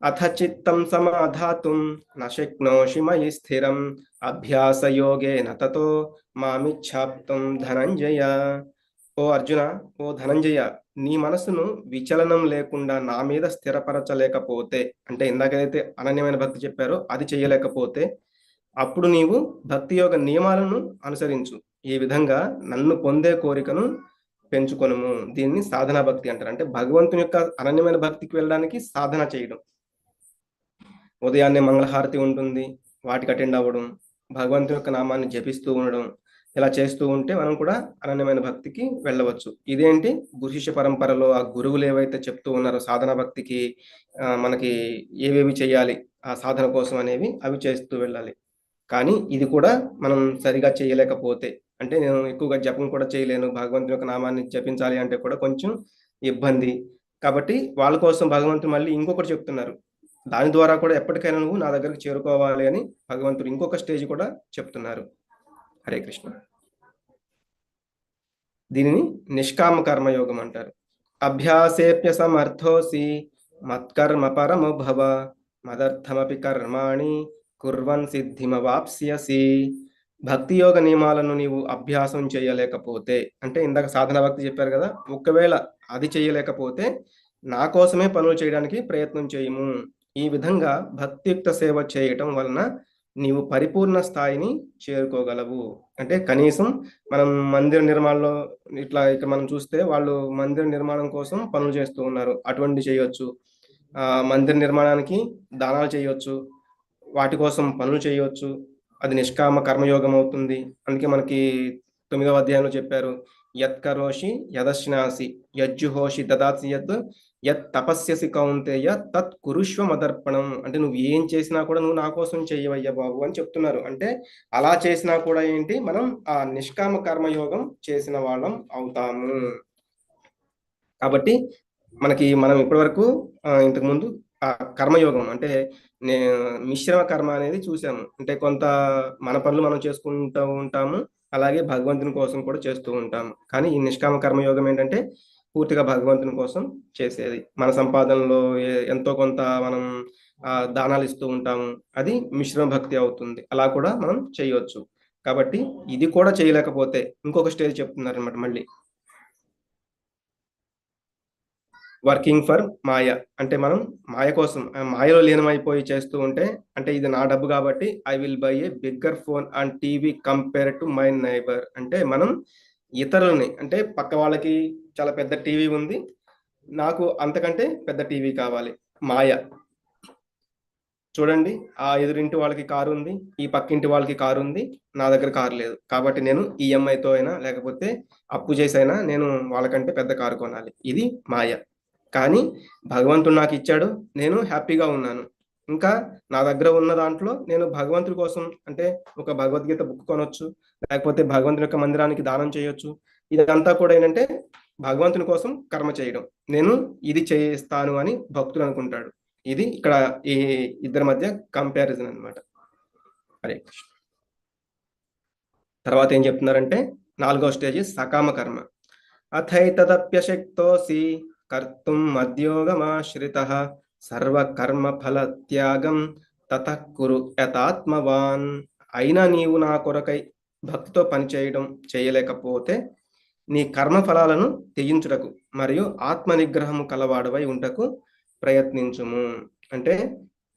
అథ చిత్తం సమాధాతుం న శక్నోషి మయి స్థిరం అభ్యాసయోగేన తతో మామిచ్ఛాప్తుం ధనంజయ. ఓ అర్జున, ఓ ధనంజయ, నీ మనసును విచలనం లేకుండా నా మీద స్థిరపరచలేకపోతే, అంటే ఇందాకైతే అనన్యమైన భక్తి చెప్పారో అది చేయలేకపోతే, అప్పుడు నీవు భక్తి యోగ నియమాలను అనుసరించు. ఈ విధంగా నన్ను పొందే కోరికను పెంచుకొనుము. దీన్ని సాధనా భక్తి అంటారు. అంటే భగవంతుని యొక్క అనన్యమైన భక్తికి వెళ్ళడానికి సాధన చేయడం. ఉదయాన్నే మంగళహారతి ఉంటుంది, వాటికి అటెండ్ అవ్వడం, భగవంతుని యొక్క నామాన్ని జపిస్తూ ఉండడం, ఇలా చేస్తూ ఉంటే మనం కూడా అనన్యమైన భక్తికి వెళ్ళవచ్చు. ఇదేంటి గురు శిష్య పరంపరలో ఆ గురువులు ఏవైతే చెప్తూ ఉన్నారో సాధన భక్తికి మనకి ఏవేవి చేయాలి ఆ సాధన కోసం అనేవి అవి చేస్తూ వెళ్ళాలి. కానీ ఇది కూడా మనం సరిగా చేయలేకపోతే, అంటే నేను ఎక్కువగా జపం కూడా చేయలేను, భగవంతుని యొక్క నామాన్ని జపించాలి అంటే కూడా కొంచెం ఇబ్బంది. కాబట్టి వాళ్ళ కోసం భగవంతుడు మళ్ళీ ఇంకొకటి చెప్తున్నారు. దాని ద్వారా కూడా ఎప్పటికైనా నువ్వు నా దగ్గరికి చేరుకోవాలి అని భగవంతుడు ఇంకొక స్టేజ్ కూడా చెప్తున్నారు. హరే కృష్ణ. దీనిని నిష్కామ కర్మయోగం అంటారు. అభ్యాసేప్య సమర్థోసి మత్కర్మ పరమో భవ మదర్థమపి కర్మాణి కుర్వన్ సిద్ధిమవాప్స్యసి. భక్తి యోగ నియమాలను నీవు అభ్యాసం చేయలేకపోతే, అంటే ఇందాక సాధన భక్తి చెప్పారు కదా, ఒకవేళ అది చేయలేకపోతే నా కోసమే పనులు చేయడానికి ప్రయత్నం చేయము. ఈ విధంగా భక్తియుక్త సేవ చేయటం వలన నీవు పరిపూర్ణ స్థాయిని చేరుకోగలవు. అంటే కనీసం మనం మందిర నిర్మాణంలో ఇట్లా ఇక్కడ మనం చూస్తే వాళ్ళు మందిర నిర్మాణం కోసం పనులు చేస్తూ ఉన్నారు, అటువంటి చేయొచ్చు. మందిర నిర్మాణానికి దానాలు చేయొచ్చు, వాటి కోసం పనులు చేయొచ్చు. అది నిష్కామ కర్మయోగం అవుతుంది. అందుకే మనకి 9వ అధ్యాయంలో చెప్పారు, యత్ కరోషి యదశ్నాసి యజ్జుహోషి దదాసి యత్ తపస్యసి కౌంతేయ తత్ కురుష్వ మదర్పణం. అంటే నువ్వు ఏం చేసినా కూడా నువ్వు నా కోసం చెయ్యవయ్యా బాబు అని చెప్తున్నారు. అంటే అలా చేసినా కూడా ఏంటి, మనం ఆ నిష్కామ కర్మయోగం చేసిన వాళ్ళం అవుతాము. కాబట్టి మనం ఇప్పటి వరకు ఇంతకుముందు ఆ కర్మయోగం అంటే మిశ్రమ కర్మ అనేది చూసాము. అంటే కొంత మన పనులు మనం చేసుకుంటూ ఉంటాము, అలాగే భగవంతుని కోసం కూడా చేస్తూ ఉంటాము. కానీ ఈ నిష్కామ కర్మయోగం ఏంటంటే పూర్తిగా భగవంతుని కోసం చేసేది. మన సంపాదనలో ఎంతో కొంత మనం దానాలు ఇస్తూ ఉంటాము, అది మిశ్రమ భక్తి అవుతుంది. అలా కూడా మనం చేయవచ్చు. కాబట్టి ఇది కూడా చేయలేకపోతే ఇంకొక స్టేజ్ చెప్తున్నారు అనమాట. మళ్ళీ వర్కింగ్ ఫర్ మాయ, అంటే మనం మాయ కోసం మాయలో లీనమైపోయి చేస్తూ ఉంటే, అంటే ఇది నా డబ్బు కాబట్టి I will buy a bigger phone and TV compare to my neighbour. అంటే మనం ఇతరులని, అంటే పక్క వాళ్ళకి చాలా పెద్ద టీవీ ఉంది, నాకు అంతకంటే పెద్ద టీవీ కావాలి. మాయ. చూడండి, ఆ ఎదురింటి వాళ్ళకి కారు ఉంది, ఈ పక్కింటి వాళ్ళకి కారు ఉంది, నా దగ్గర కారు లేదు. కాబట్టి నేను ఈఎంఐతో అయినా లేకపోతే అప్పు చేసైనా నేను వాళ్ళకంటే పెద్ద కారు కొనాలి. ఇది మాయ. కానీ భగవంతుడు నాకు ఇచ్చాడు, నేను హ్యాపీగా ఉన్నాను. ఇంకా నా దగ్గర ఉన్న దాంట్లో నేను భగవంతుడి కోసం, అంటే ఒక భగవద్గీత బుక్ కొనొచ్చు, లేకపోతే భగవంతుని యొక్క మందిరానికి దానం చేయొచ్చు. ఇదంతా కూడా ఏంటంటే భగవంతుని కోసం కర్మ చేయడం. నేను ఇది చేస్తాను అని భక్తుడు అనుకుంటాడు. ఇది ఇక్కడ ఈ ఇద్దరి మధ్య కంపారిజన్ అన్నమాట. హరే కృష్ణ. తర్వాత ఏం చెప్తున్నారంటే 4వ స్టేజ్ సకామ కర్మ. అథైతదప్యశక్తోసి కర్తుం మద్యోగమాశ్రితః సర్వకర్మ ఫల త్యాగం తతః కురు యతాత్మవాన్. అయినా నీవు నా కొరకై భక్తితో పనిచేయడం చేయలేకపోతే నీ కర్మ ఫలాలను త్యజించుటకు మరియు ఆత్మ నిగ్రహము కలవాడవై ఉంటకు ప్రయత్నించుము. అంటే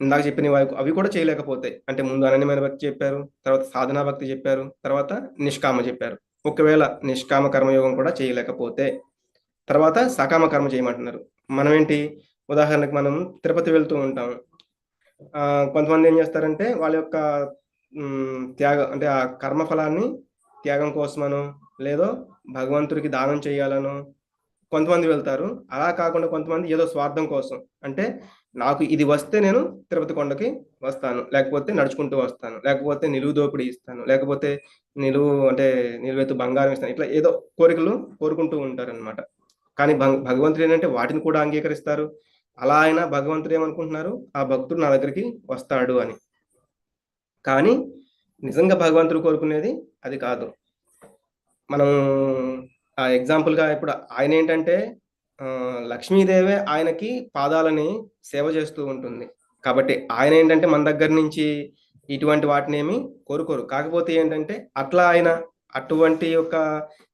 ఇందాక చెప్పిన అవి కూడా చేయలేకపోతే, అంటే ముందు అనన్యమైన భక్తి చెప్పారు, తర్వాత సాధనా భక్తి చెప్పారు, తర్వాత నిష్కామ చెప్పారు. ఒకవేళ నిష్కామ కర్మయోగం కూడా చేయలేకపోతే తర్వాత సకామ కర్మ చేయమంటున్నారు. మనం ఏంటి, ఉదాహరణకు మనం తిరుపతి వెళ్తూ ఉంటాం. కొంతమంది ఏం చేస్తారంటే వాళ్ళ యొక్క త్యాగ, అంటే ఆ కర్మ ఫలాన్ని త్యాగం కోసమనో లేదో భగవంతుడికి దానం చేయాలనో కొంతమంది వెళ్తారు. అలా కాకుండా కొంతమంది ఏదో స్వార్థం కోసం, అంటే నాకు ఇది వస్తే నేను తిరుపతి కొండకి వస్తాను, లేకపోతే నడుచుకుంటూ వస్తాను, లేకపోతే నిలువు దోపిడీ ఇస్తాను, లేకపోతే అంటే నిలువెత్తు బంగారం ఇస్తాను, ఇట్లా ఏదో కోరికలు కోరుకుంటూ ఉంటారనమాట. కానీ భగవంతుడు ఏంటంటే వాటిని కూడా అంగీకరిస్తారు. అలా అయినా భగవంతుడు ఏమనుకుంటున్నారు, ఆ భక్తుడు నా దగ్గరికి వస్తాడు అని. కానీ నిజంగా భగవంతుడు కోరుకునేది అది కాదు. మనం ఎగ్జాంపుల్గా ఇప్పుడు ఆయన ఏంటంటే లక్ష్మీదేవే ఆయనకి పాదాలని సేవ చేస్తూ ఉంటుంది. కాబట్టి ఆయన ఏంటంటే మన దగ్గర నుంచి ఇటువంటి వాటినేమి కోరుకోరు. కాకపోతే ఏంటంటే అట్లా ఆయన అటువంటి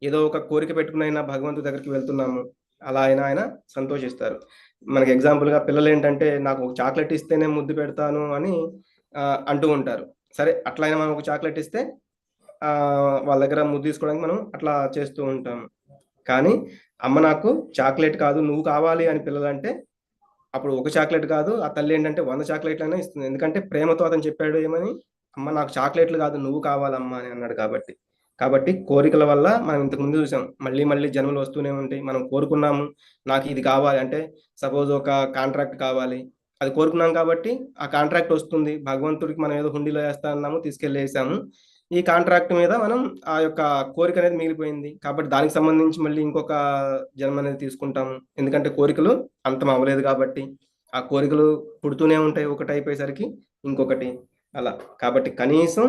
ఏదో ఒక కోరిక పెట్టుకుని అయినా భగవంతుడి దగ్గరికి వెళ్తున్నాము, అలా ఆయన సంతోషిస్తారు. మనకి ఎగ్జాంపుల్గా పిల్లలు ఏంటంటే నాకు ఒక చాక్లెట్ ఇస్తేనే ముద్దు పెడతాను అని అంటూ ఉంటారు. సరే, అట్లా అయినా మనం ఒక చాక్లెట్ ఇస్తే వాళ్ళ దగ్గర ముద్దు తీసుకోవడానికి మనం అట్లా చేస్తూ ఉంటాము. కానీ అమ్మ నాకు చాక్లెట్ కాదు నువ్వు కావాలి అని పిల్లలంటే అప్పుడు ఒక చాక్లెట్ కాదు, ఆ తల్లి ఏంటంటే 100 చాక్లెట్లైనా ఇస్తుంది. ఎందుకంటే ప్రేమతో అతను చెప్పాడు ఏమని, అమ్మ నాకు చాక్లెట్లు కాదు నువ్వు కావాలమ్మా అని అన్నాడు. కాబట్టి కోరికల వల్ల మనం ఇంతకు ముందు చూసాం, మళ్ళీ మళ్ళీ జన్మలు వస్తూనే ఉంటాయి. మనం కోరుకున్నాము నాకు ఇది కావాలి అంటే, సపోజ్ ఒక కాంట్రాక్ట్ కావాలి, అది కోరుకున్నాం కాబట్టి ఆ కాంట్రాక్ట్ వస్తుంది. భగవంతుడికి మనం ఏదో హుండీలో వేస్తా అన్నాము, తీసుకెళ్ళేసాము. ఈ కాంట్రాక్ట్ మీద మనం ఆ యొక్క కోరిక అనేది మిగిలిపోయింది. కాబట్టి దానికి సంబంధించి మళ్ళీ ఇంకొక జన్మ అనేది తీసుకుంటాము. ఎందుకంటే కోరికలు అంతం అవ్వలేదు కాబట్టి. ఆ కోరికలు పుడుతూనే ఉంటాయి, ఒకటి అయిపోయేసరికి ఇంకొకటి అలా. కాబట్టి కనీసం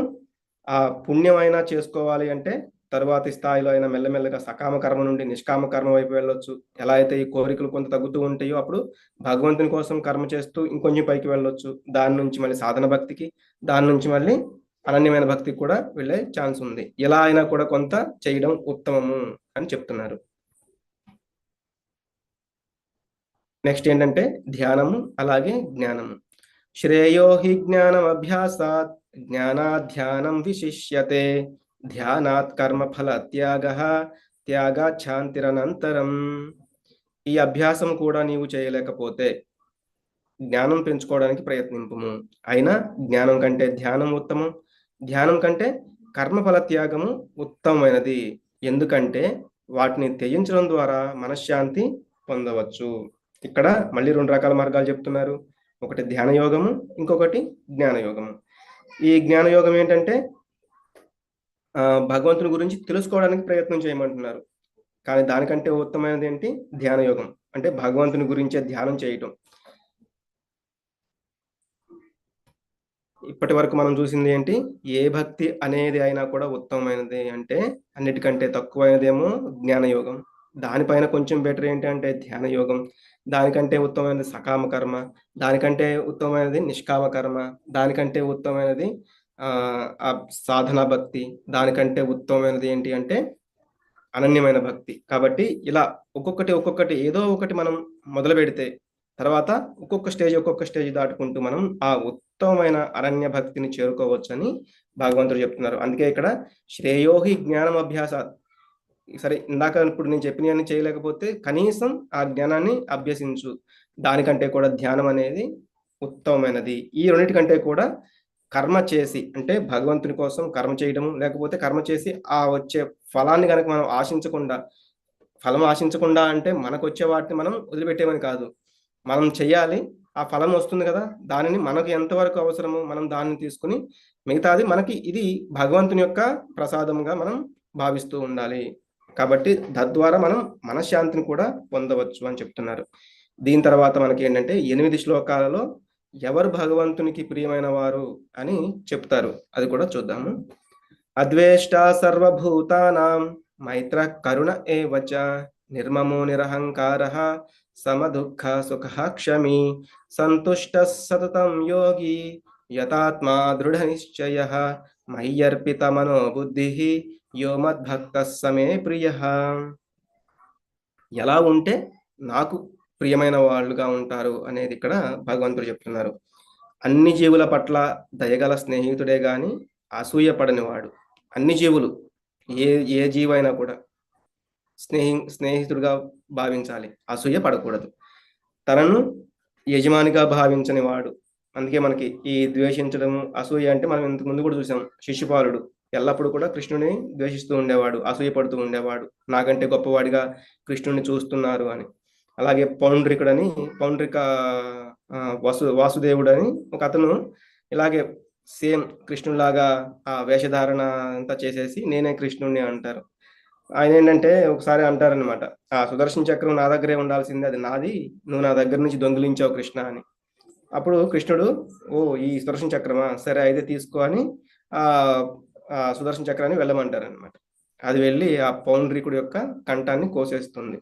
ఆ పుణ్యం అయినా చేసుకోవాలి అంటే తరువాతి స్థాయిలో అయినా మెల్లమెల్లగా సకామ కర్మ నుండి నిష్కామ కర్మ వైపు వెళ్ళొచ్చు. ఎలా అయితే ఈ కోరికలు కొంత తగ్గుతూ ఉంటాయో అప్పుడు భగవంతుని కోసం కర్మ చేస్తూ ఇంకొంచెం పైకి వెళ్ళొచ్చు. దాని నుంచి మళ్ళీ సాధన భక్తికి, దాని నుంచి మళ్ళీ అనన్యమైన భక్తికి కూడా వెళ్ళే ఛాన్స్ ఉంది. ఎలా అయినా కూడా కొంత చేయడం ఉత్తమము అని చెప్తున్నారు. నెక్స్ట్ ఏంటంటే ధ్యానము అలాగే జ్ఞానము. శ్రేయో హి జ్ఞానం అభ్యాసాత్ జ్ఞానాధ్యానం విశిష్యతే ధ్యానాత్ కర్మఫల త్యాగాత్ శాంతిరనంతరం. ఈ అభ్యాసం కూడా నీవు చేయలేకపోతే జ్ఞానం పెంచుకోవడానికి ప్రయత్నింపుము. అయినా జ్ఞానం కంటే ధ్యానం ఉత్తమం, ధ్యానం కంటే కర్మఫల త్యాగము ఉత్తమమైనది. ఎందుకంటే వాటిని త్యజించడం ద్వారా మనశ్శాంతి పొందవచ్చు. ఇక్కడ మళ్ళీ 2 రకాల మార్గాలు చెప్తున్నారు. ఒకటి ధ్యాన యోగము, ఇంకొకటి జ్ఞాన యోగము. ఈ జ్ఞాన యోగం ఏంటంటే భగవంతుని గురించి తెలుసుకోవడానికి ప్రయత్నం చేయమంటున్నారు. కానీ దానికంటే ఉత్తమమైనది ఏంటి? ధ్యాన యోగం. అంటే భగవంతుని గురించే ధ్యానం చేయటం. ఇప్పటి వరకు మనం చూసింది ఏంటి? ఏ భక్తి అనేది అయినా కూడా ఉత్తమమైనది అంటే అన్నిటికంటే తక్కువైనదేమో జ్ఞాన యోగం. దానిపైన కొంచెం బెటర్ ఏంటి అంటే ధ్యాన యోగం. దానికంటే ఉత్తమమైనది సకామ కర్మ, దానికంటే ఉత్తమమైనది నిష్కామ కర్మ, దానికంటే ఉత్తమమైనది సాధనా భక్తి, దానికంటే ఉత్తమమైనది ఏంటి అంటే అనన్యమైన భక్తి. కాబట్టి ఇలా ఒక్కొక్కటి ఏదో ఒకటి మనం మొదలు పెడితే తర్వాత ఒక్కొక్క స్టేజ్ దాటుకుంటూ మనం ఆ ఉత్తమమైన అనన్య భక్తిని చేరుకోవచ్చని భగవంతుడు చెప్తున్నారు. అందుకే ఇక్కడ శ్రేయోహి జ్ఞానం అభ్యాసాత్. సరే, ఇందాక ఇప్పుడు నేను చెప్పినవన్నీ చేయలేకపోతే కనీసం ఆ జ్ఞానాన్ని అభ్యసించు. దానికంటే కూడా ధ్యానం అనేది ఉత్తమమైనది. ఈ రెండింటికంటే కూడా కర్మ చేసి, అంటే భగవంతుని కోసం కర్మ చేయడము, లేకపోతే కర్మ చేసి ఆ వచ్చే ఫలాన్ని కనుక మనం ఫలం ఆశించకుండా అంటే మనకు వచ్చే వాటిని మనం వదిలిపెట్టేమని కాదు, మనం చెయ్యాలి. ఆ ఫలం వస్తుంది కదా, దానిని మనకు ఎంతవరకు అవసరమో మనం దాన్ని తీసుకుని మిగతాది మనకి ఇది భగవంతుని యొక్క ప్రసాదంగా మనం భావిస్తూ ఉండాలి. కాబట్టి తద్వారా మనం మనశ్శాంతిని కూడా పొందవచ్చు అని చెప్తున్నారు. దీని తర్వాత మనకి ఏంటంటే 8 శ్లోకాలలో ఎవరు భగవంతునికి ప్రియమైన వారు అని చెప్తారు, అది కూడా చూద్దాము. అద్వేష్ట సర్వభూతానాం మైత్ర కరుణ ఏవచ నిర్మమో నిరహంకార సమదుఃఖ సుఖ క్షమి సంతుష్ట సతతం యోగి యతాత్మా దృఢ నిశ్చయ మయ్యర్పిత మనోబుద్ధి యో మద్భక్త సమే ప్రియ. ఎలా ఉంటే నాకు ప్రియమైన వాళ్ళుగా ఉంటారు అనేది ఇక్కడ భగవంతుడు చెప్తున్నారు. అన్ని జీవుల పట్ల దయగల స్నేహితుడే గాని అసూయపడని వాడు. అన్ని జీవులు, ఏ జీవైనా కూడా స్నేహితుడిగా భావించాలి, అసూయ పడకూడదు. తనను యజమానిగా భావించని వాడు. అందుకే మనకి ఈ ద్వేషించడం, అసూయ అంటే మనం ఇంతకు ముందు కూడా చూసాం. శిశుపాలుడు ఎల్లప్పుడూ కూడా కృష్ణుని ద్వేషిస్తూ ఉండేవాడు, అసూయపడుతూ ఉండేవాడు, నాకంటే గొప్పవాడిగా కృష్ణుని చూస్తున్నారు అని. అలాగే పౌండ్రికుడని, పౌండ్రిక వాసుదేవుడని ఒక అతను ఇలాగే సేమ్ కృష్ణులాగా ఆ వేషధారణ అంతా చేసేసి నేనే కృష్ణుణ్ణి అంటారు. ఆయన ఏంటంటే ఒకసారి అంటారనమాట, ఆ సుదర్శన చక్రం నా దగ్గరే ఉండాల్సిందే, అది నాది, నువ్వు నా దగ్గర నుంచి దొంగిలించావు కృష్ణ అని. అప్పుడు కృష్ణుడు, ఓ ఈ సుదర్శన చక్రమా, సరే అయితే తీసుకో అని ఆ ఆ సుదర్శన చక్రాన్ని వెళ్ళమంటారు అనమాట. అది వెళ్ళి ఆ పౌండ్రీకుడి యొక్క కంఠాన్ని కోసేస్తుంది.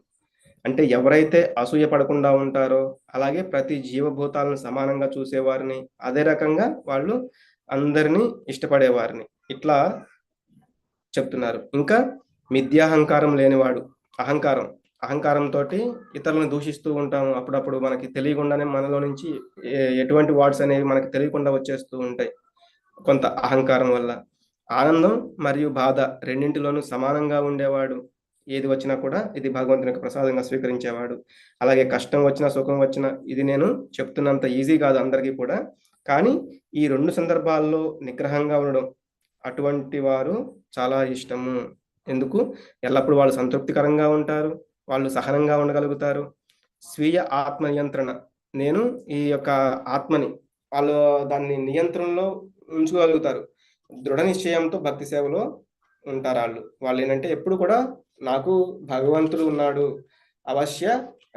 అంటే ఎవరైతే అసూయ పడకుండా ఉంటారో, అలాగే ప్రతి జీవభూతాలను సమానంగా చూసేవారిని, అదే రకంగా వాళ్ళు అందరినీ ఇష్టపడేవారిని, ఇట్లా చెప్తున్నారు. ఇంకా మిథ్యాహంకారం లేనివాడు, అహంకారం అహంకారంతో ఇతరులను దూషిస్తూ ఉంటాము. అప్పుడప్పుడు మనకి తెలియకుండానే మనలో నుంచి ఎటువంటి వర్డ్స్ అనేవి మనకి తెలియకుండా వచ్చేస్తూ ఉంటాయి కొంత అహంకారం వల్ల. ఆనందం మరియు బాధ రెండింటిలోనూ సమానంగా ఉండేవాడు, ఏది వచ్చినా కూడా ఇది భగవంతుని యొక్క ప్రసాదంగా స్వీకరించేవాడు. అలాగే కష్టం వచ్చినా సుఖం వచ్చినా, ఇది నేను చెప్తున్నంత ఈజీ కాదు అందరికీ కూడా, కానీ ఈ రెండు సందర్భాల్లో నిగ్రహంగా ఉండడం, అటువంటి వారు చాలా ఇష్టము. ఎందుకు? ఎల్లప్పుడూ వాళ్ళు సంతృప్తికరంగా ఉంటారు, వాళ్ళు సహనంగా ఉండగలుగుతారు. స్వీయ ఆత్మ నియంత్రణ, నేను ఈ యొక్క ఆత్మని వాళ్ళు దాన్ని నియంత్రణలో ఉంచుకోగలుగుతారు. దృఢ నిశ్చయంతో భక్తి సేవలో ఉంటారు వాళ్ళు. వాళ్ళు ఏంటంటే ఎప్పుడు కూడా నాకు భగవంతుడు ఉన్నాడు, అవశ్య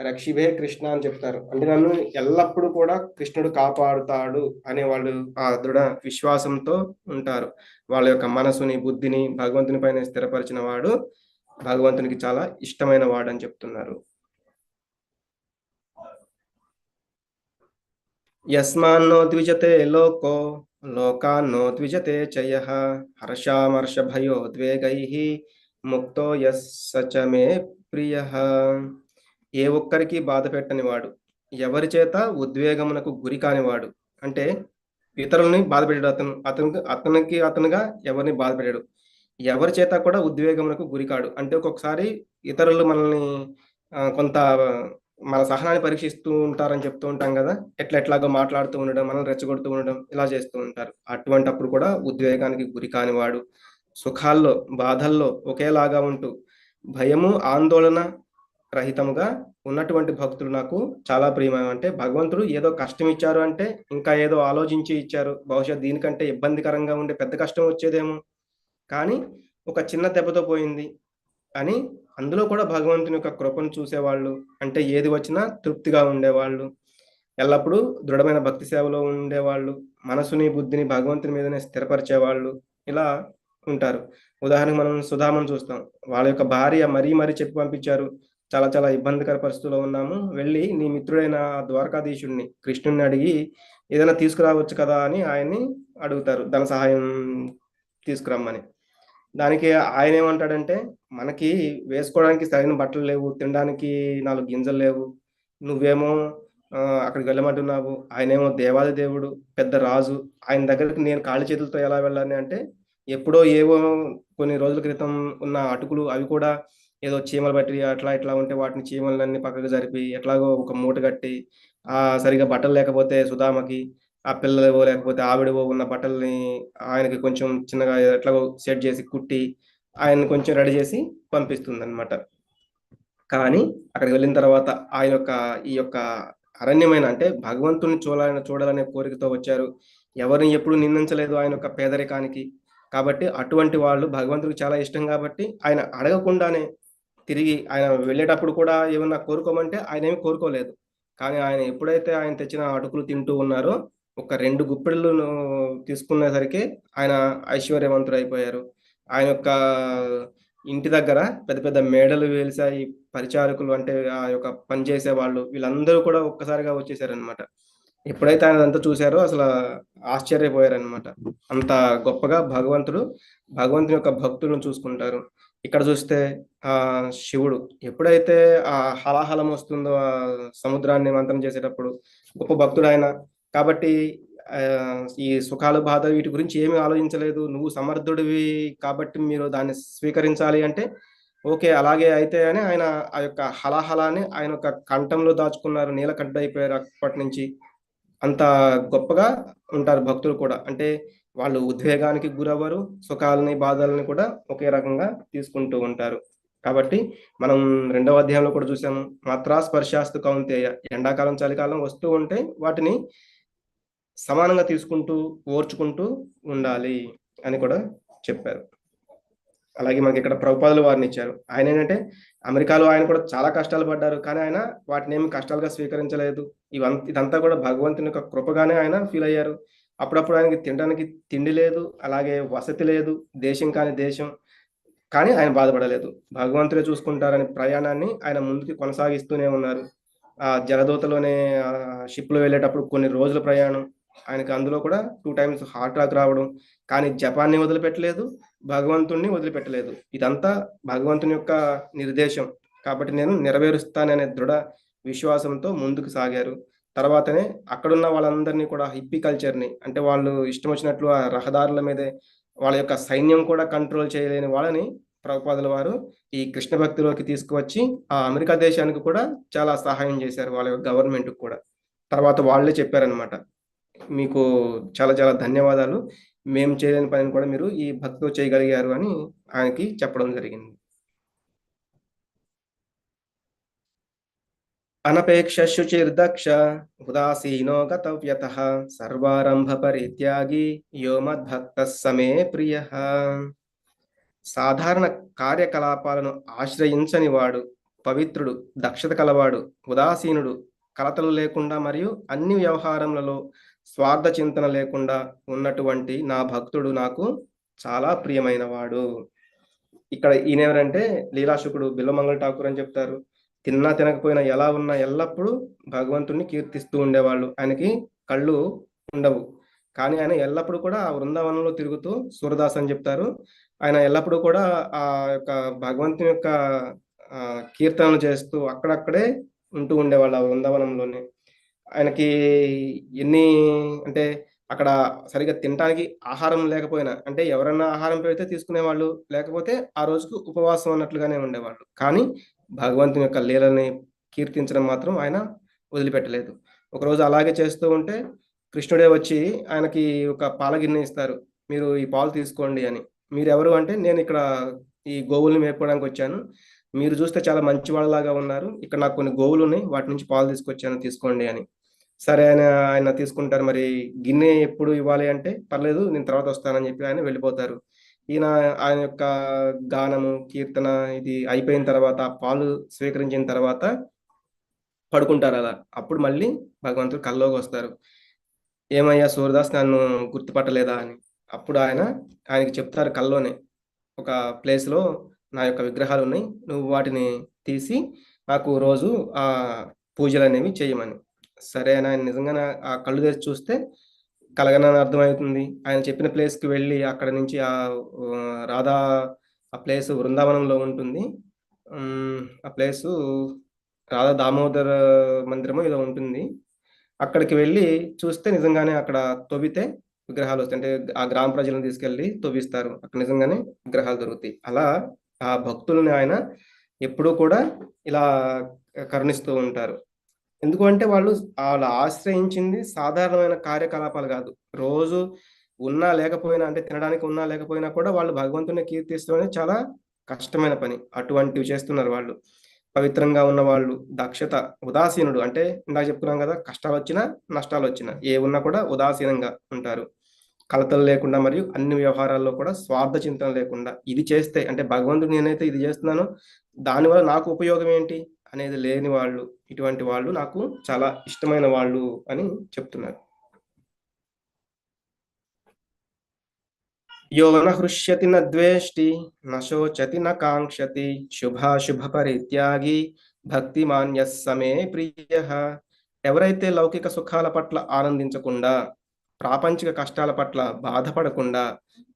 రక్షిభే కృష్ణ అని చెప్తారు. అంటే నన్ను ఎల్లప్పుడూ కూడా కృష్ణుడు కాపాడుతాడు అనే వాళ్ళు ఆ దృఢ విశ్వాసంతో ఉంటారు. వాళ్ళ యొక్క మనసుని, బుద్ధిని భగవంతుని పైన స్థిరపరిచిన వాడు భగవంతునికి చాలా ఇష్టమైన వాడు అని చెప్తున్నారు. యస్మాన్నో ద్విజతే లోకో లోకాన్నో ద్విజతే చయః హర్షామర్ష భయోద్వేగైః ముక్తో యస్స మే ప్రియః. ఏ ఒక్కరికి బాధ పెట్టని వాడు, ఎవరి చేత ఉద్వేగమునకు గురి కానివాడు, అంటే ఇతరులని బాధ పెట్టాడు అతను, అతనికి అతనుగా ఎవరిని బాధ పెట్టాడు, ఎవరి చేత కూడా ఉద్వేగమునకు గురి కాడు. అంటే ఒక్కొక్కసారి ఇతరులు మనల్ని కొంత మన సహనాన్ని పరీక్షిస్తూ ఉంటారని చెప్తూ ఉంటాం కదా, ఎట్లాగో మాట్లాడుతూ ఉండడం, మనల్ని రెచ్చగొడుతూ ఉండడం, ఇలా చేస్తూ ఉంటారు. అటువంటప్పుడు కూడా ఉద్వేగానికి గురి కానివాడు, సుఖాల్లో బాధల్లో ఒకేలాగా ఉంటూ భయము ఆందోళన రహితముగా ఉన్నటువంటి భక్తులు నాకు చాలా ప్రియమైన. అంటే భగవంతుడు ఏదో కష్టం ఇచ్చారు అంటే ఇంకా ఏదో ఆలోచించి ఇచ్చారు, బహుశా దీనికంటే ఇబ్బందికరంగా ఉండే పెద్ద కష్టం వచ్చేదేమో, కానీ ఒక చిన్న దెబ్బతో పోయింది అని అందులో కూడా భగవంతుని యొక్క కృపను చూసేవాళ్ళు, అంటే ఏది వచ్చినా తృప్తిగా ఉండేవాళ్ళు, ఎల్లప్పుడూ దృఢమైన భక్తి సేవలో ఉండేవాళ్ళు, మనసుని బుద్ధిని భగవంతుని మీదనే స్థిరపరిచేవాళ్ళు, ఇలా ఉంటారు. ఉదాహరణకు మనం సుధామను చూస్తాం. వాళ్ళ యొక్క భార్య మరీ చెప్పి పంపించారు, చాలా చాలా ఇబ్బందికర పరిస్థితుల్లో ఉన్నాము, వెళ్ళి నీ మిత్రుడైన ద్వారకాధీశుడిని కృష్ణుడిని అడిగి ఏదైనా తీసుకురావచ్చు కదా అని ఆయన్ని అడుగుతారు, ధన సహాయం తీసుకురమ్మని. దానికి ఆయన ఏమంటాడంటే, మనకి వేసుకోవడానికి సరైన బట్టలు లేవు, తినడానికి 4 గింజలు లేవు, నువ్వేమో అక్కడికి వెళ్ళమంటున్నావు, ఆయనేమో దేవాది దేవుడు, పెద్ద రాజు, ఆయన దగ్గరికి నేను ఖాళీ చేతులతో ఎలా వెళ్ళాలి అంటే, ఎప్పుడో ఏవో కొన్ని రోజుల క్రితం ఉన్న అటుకులు, అవి కూడా ఏదో చీమలు బట్టి ఇట్లా ఉంటే వాటిని చీమలన్నీ పక్కకు జరిపి ఎట్లాగో ఒక మూట కట్టి, సరిగా బట్టలు లేకపోతే సుధామకి, ఆ పిల్లలేవో లేకపోతే ఆవిడవో ఉన్న బట్టల్ని ఆయనకి కొంచెం చిన్నగా ఎట్లాగో సెట్ చేసి కుట్టి ఆయన్ని కొంచెం రెడీ చేసి పంపిస్తుందన్నమాట. కానీ అక్కడికి వెళ్ళిన తర్వాత ఆయన యొక్క ఈ యొక్క అరణ్యమైన, అంటే భగవంతుని చూడాలనే కోరికతో వచ్చారు, ఎవరిని ఎప్పుడు నిందించలేదు ఆయన యొక్క పేదరికానికి. కాబట్టి అటువంటి వాళ్ళు భగవంతుడికి చాలా ఇష్టం కాబట్టి ఆయన అడగకుండానే తిరిగి ఆయన వెళ్ళేటప్పుడు కూడా ఏమన్నా కోరుకోమంటే ఆయన ఏమి కోరుకోలేదు. కానీ ఆయన ఎప్పుడైతే ఆయన తెచ్చిన అటుకులు తింటూ ఉన్నారో, ఒక 2 గుప్పెళ్ళు తీసుకునేసరికి ఆయన ఐశ్వర్యవంతుడైపోయారు. ఆయన యొక్క ఇంటి దగ్గర పెద్ద పెద్ద మేడలు వెలిసాయి, పరిచారకులు అంటే ఆ యొక్క పని చేసేవాళ్ళు వీళ్ళందరూ కూడా ఒక్కసారిగా వచ్చేసారనమాట. ఎప్పుడైతే ఆయన అదంతా చూసారో అసలు ఆశ్చర్యపోయారనమాట. అంత గొప్పగా భగవంతుని యొక్క భక్తులను చూసుకుంటారు. ఇక్కడ చూస్తే శివుడు ఎప్పుడైతే ఆ హలాహలం వస్తుందో ఆ సముద్రాన్ని మంతనం చేసేటప్పుడు, గొప్ప భక్తుడు ఆయన. కాబట్టి ఈ సుఖాలు బాధ వీటి గురించి ఏమీ ఆలోచించలేదు, నువ్వు సమర్థుడివి కాబట్టి మీరు దాన్ని స్వీకరించాలి అంటే ఓకే అలాగే అయితే అని ఆయన ఆ యొక్క హలాహలాన్ని ఆయన యొక్క కంఠంలో దాచుకున్నారు, నీలకంఠ అయిపోయారు అప్పటి నుంచి. అంత గొప్పగా ఉంటారు భక్తులు కూడా. అంటే వాళ్ళు ఉద్వేగానికి గురవ్వరు, సుఖాలని బాధల్ని కూడా ఒకే రకంగా తీసుకుంటూ ఉంటారు. కాబట్టి మనం రెండవ అధ్యాయంలో కూడా చూసాము, మాత్రా స్పర్శాస్తు కౌంతేయ, ఎండాకాలం చలికాలం వస్తూ ఉంటే వాటిని సమానంగా తీసుకుంటూ ఓర్చుకుంటూ ఉండాలి అని కూడా చెప్పారు. అలాగే మనకి ఇక్కడ ప్రభుపాదులు వారిని ఇచ్చారు. ఆయన ఏంటంటే అమెరికాలో ఆయన కూడా చాలా కష్టాలు పడ్డారు, కానీ ఆయన వాటిని ఏమి కష్టాలుగా స్వీకరించలేదు. ఇదంతా కూడా భగవంతుని యొక్క కృపగానే ఆయన ఫీల్ అయ్యారు. అప్పుడప్పుడు ఆయనకి తినడానికి తిండి లేదు, అలాగే వసతి లేదు, దేశం కాని దేశం, కానీ ఆయన బాధపడలేదు. భగవంతుడే చూసుకుంటారని ప్రయాణాన్ని ఆయన ముందుకు కొనసాగిస్తూనే ఉన్నారు. ఆ జలదూతలోనే షిప్లో వెళ్ళేటప్పుడు కొన్ని రోజుల ప్రయాణం, ఆయనకి అందులో కూడా 2 టైమ్స్ హార్ట్ అటాక్ రావడం, కానీ జపాన్ని వదిలిపెట్టలేదు, భగవంతుణ్ణి వదిలిపెట్టలేదు. ఇదంతా భగవంతుని యొక్క నిర్దేశం. కాబట్టి నేను నెరవేరుస్తాననే దృఢ విశ్వాసంతో ముందుకు సాగారు. తర్వాతనే అక్కడున్న వాళ్ళందరినీ కూడా హిప్పీ కల్చర్‌ని, అంటే వాళ్ళు ఇష్టం వచ్చినట్లు ఆ రహదారుల మీదే వాళ్ళ యొక్క సైన్యం కూడా కంట్రోల్ చేయలేని వాళ్ళని ప్రభుపాదుల వారు ఈ కృష్ణ భక్తిలోకి తీసుకువచ్చి ఆ అమెరికా దేశానికి కూడా చాలా సహాయం చేశారు. వాళ్ళ యొక్క గవర్నమెంట్‌కి కూడా. తర్వాత వాళ్ళే చెప్పారనమాట, మీకు చాలా చాలా ధన్యవాదాలు. మేము చేయలేని పనిని కూడా మీరు ఈ భక్తితో చేయగలిగారు అని ఆయనకి చెప్పడం జరిగింది. అనపేక్ష శుచిర్దక్ష ఉదాసీనో గతవ్యతః సర్వారంభ పరిత్యాగి యో మద్భక్తః సమే ప్రియః. సాధారణ కార్యకలాపాలను ఆశ్రయించని వాడు, పవిత్రుడు, దక్షత కలవాడు, ఉదాసీనుడు, కలతలు లేకుండా మరియు అన్ని వ్యవహారములలో స్వార్థ చింతన లేకుండా ఉన్నటువంటి నా భక్తుడు నాకు చాలా ప్రియమైనవాడు. ఇక్కడ ఈయనెవరంటే లీలాశుకుడు, బిల్వమంగళ ఠాకూర్ అని చెప్తారు. తిన్నా తినకపోయినా ఎలా ఉన్నా ఎల్లప్పుడూ భగవంతుడిని కీర్తిస్తూ ఉండేవాళ్ళు. ఆయనకి కళ్ళు ఉండవు, కానీ ఆయన ఎల్లప్పుడూ కూడా ఆ వృందావనంలో తిరుగుతూ, సూరదాస్ అని చెప్తారు, ఆయన ఎల్లప్పుడూ కూడా ఆ యొక్క భగవంతుని యొక్క కీర్తనలు చేస్తూ అక్కడక్కడే ఉంటూ ఉండేవాళ్ళు ఆ వృందావనంలోనే. ఆయనకి ఎన్ని అంటే అక్కడ సరిగ్గా తినటానికి ఆహారం లేకపోయినా, అంటే ఎవరన్నా ఆహారం పెడితే తీసుకునేవాళ్ళు, లేకపోతే ఆ రోజుకు ఉపవాసం అన్నట్లుగానే ఉండేవాళ్ళు. కానీ భగవంతుని యొక్క లీలల్ని కీర్తించడం మాత్రం ఆయన వదిలిపెట్టలేదు. ఒకరోజు అలాగే చేస్తూ ఉంటే కృష్ణుడే వచ్చి ఆయనకి ఒక పాల గిన్నె ఇస్తారు. మీరు ఈ పాలు తీసుకోండి అని. మీరెవరు అంటే, నేనిక్కడ ఈ గోవుల్ని మేపుకోవడానికి వచ్చాను. మీరు చూస్తే చాలా మంచివాళ్ళలాగా ఉన్నారు. ఇక్కడ నాకు కొన్ని గోవులున్నాయి, వాటి నుంచి పాలు తీసుకొచ్చాను, తీసుకోండి అని. సరే ఆయన తీసుకుంటారు. మరి గిన్నె ఎప్పుడు ఇవ్వాలి అంటే, పర్లేదు నేను తర్వాత వస్తానని చెప్పి ఆయన వెళ్ళిపోతారు. ఈయన ఆయన యొక్క గానము, కీర్తన ఇది అయిపోయిన తర్వాత, పాలు స్వీకరించిన తర్వాత పడుకుంటారలా. అప్పుడు మళ్ళీ భగవంతుడు కల్లోకొస్తారు. "ఏమయ్యా సూరదాస్, నన్ను గుర్తుపట్టలేదా" అని. అప్పుడు ఆయనకి చెప్తారు కల్లోనే, "ఒక ప్లేస్‌లో నా యొక్క విగ్రహాలున్నాయి. నువ్వు వాటిని తీసి నాకు రోజు పూజలనేవి చెయ్యమని." సరే అని ఆయన నిజంగానే ఆ కళ్ళు తెరిచి చూస్తే కలగనని అర్థమవుతుంది. ఆయన చెప్పిన ప్లేస్‌కి వెళ్ళి అక్కడి నుంచి రాధా ఆ ప్లేసు వృందావనంలో ఉంటుంది. ఆ ప్లేసు రాధా దామోదర మందిరమో ఏదో ఉంటుంది. అక్కడికి వెళ్ళి చూస్తే నిజంగానే అక్కడ తవ్వితే విగ్రహాలొస్తాయి. అంటే ఆ గ్రామ ప్రజలను తీసుకెళ్ళి తవ్విస్తారు. అక్కడ నిజంగానే విగ్రహాలు దొరుకుతాయి. అలా ఆ భక్తుల్ని ఆయన ఎప్పుడూ కూడా ఇలా కరుణిస్తూ ఉంటారు. ఎందుకు అంటే వాళ్ళు ఆశ్రయించింది సాధారణమైన కార్యకలాపాలు గాదు. రోజు ఉన్నా లేకపోయినా, అంటే తినడానికి ఉన్నా లేకపోయినా కూడా వాళ్ళు భగవంతుడిని కీర్తిస్తూనే చాలా కష్టమైన పని. అటువంటివి చేస్తున్నారు వాళ్ళు. పవిత్రంగా ఉన్నవాళ్ళు, దక్షత, ఉదాసీనుడు అంటే ఇందాక చెప్పుకున్నాం గదా! కష్టాలొచ్చినా, నష్టాలొచ్చినా ఏవున్నా కూడా ఉదాసీనంగా ఉంటారు. కలతలు లేకుండా మరియు అన్ని వ్యవహారాల్లో కూడా స్వార్థ చింతన లేకుండా, ఇది చేస్తే అంటే భగవంతుడు నేనైతే ఇది జేస్తున్నానో దానివల్ల నాకు ఉపయోగం ఏంటి అనేది లేని వాళ్ళు, ఇటువంటి వాళ్ళు నాకు చాలా ఇష్టమైన వాళ్ళు అని చెప్తున్నారు. యో న హృష్యతి న ద్వేష్టి, న శోచతి న కాంక్షతి, శుభాశుభ పరిత్యాగి భక్తిమాన్ యస్ సమే ప్రియః. ఎవరైతే లౌకిక సుఖాల పట్ల ఆనందించకుండా, ప్రాపంచిక కష్టాల పట్ల బాధపడకుండా,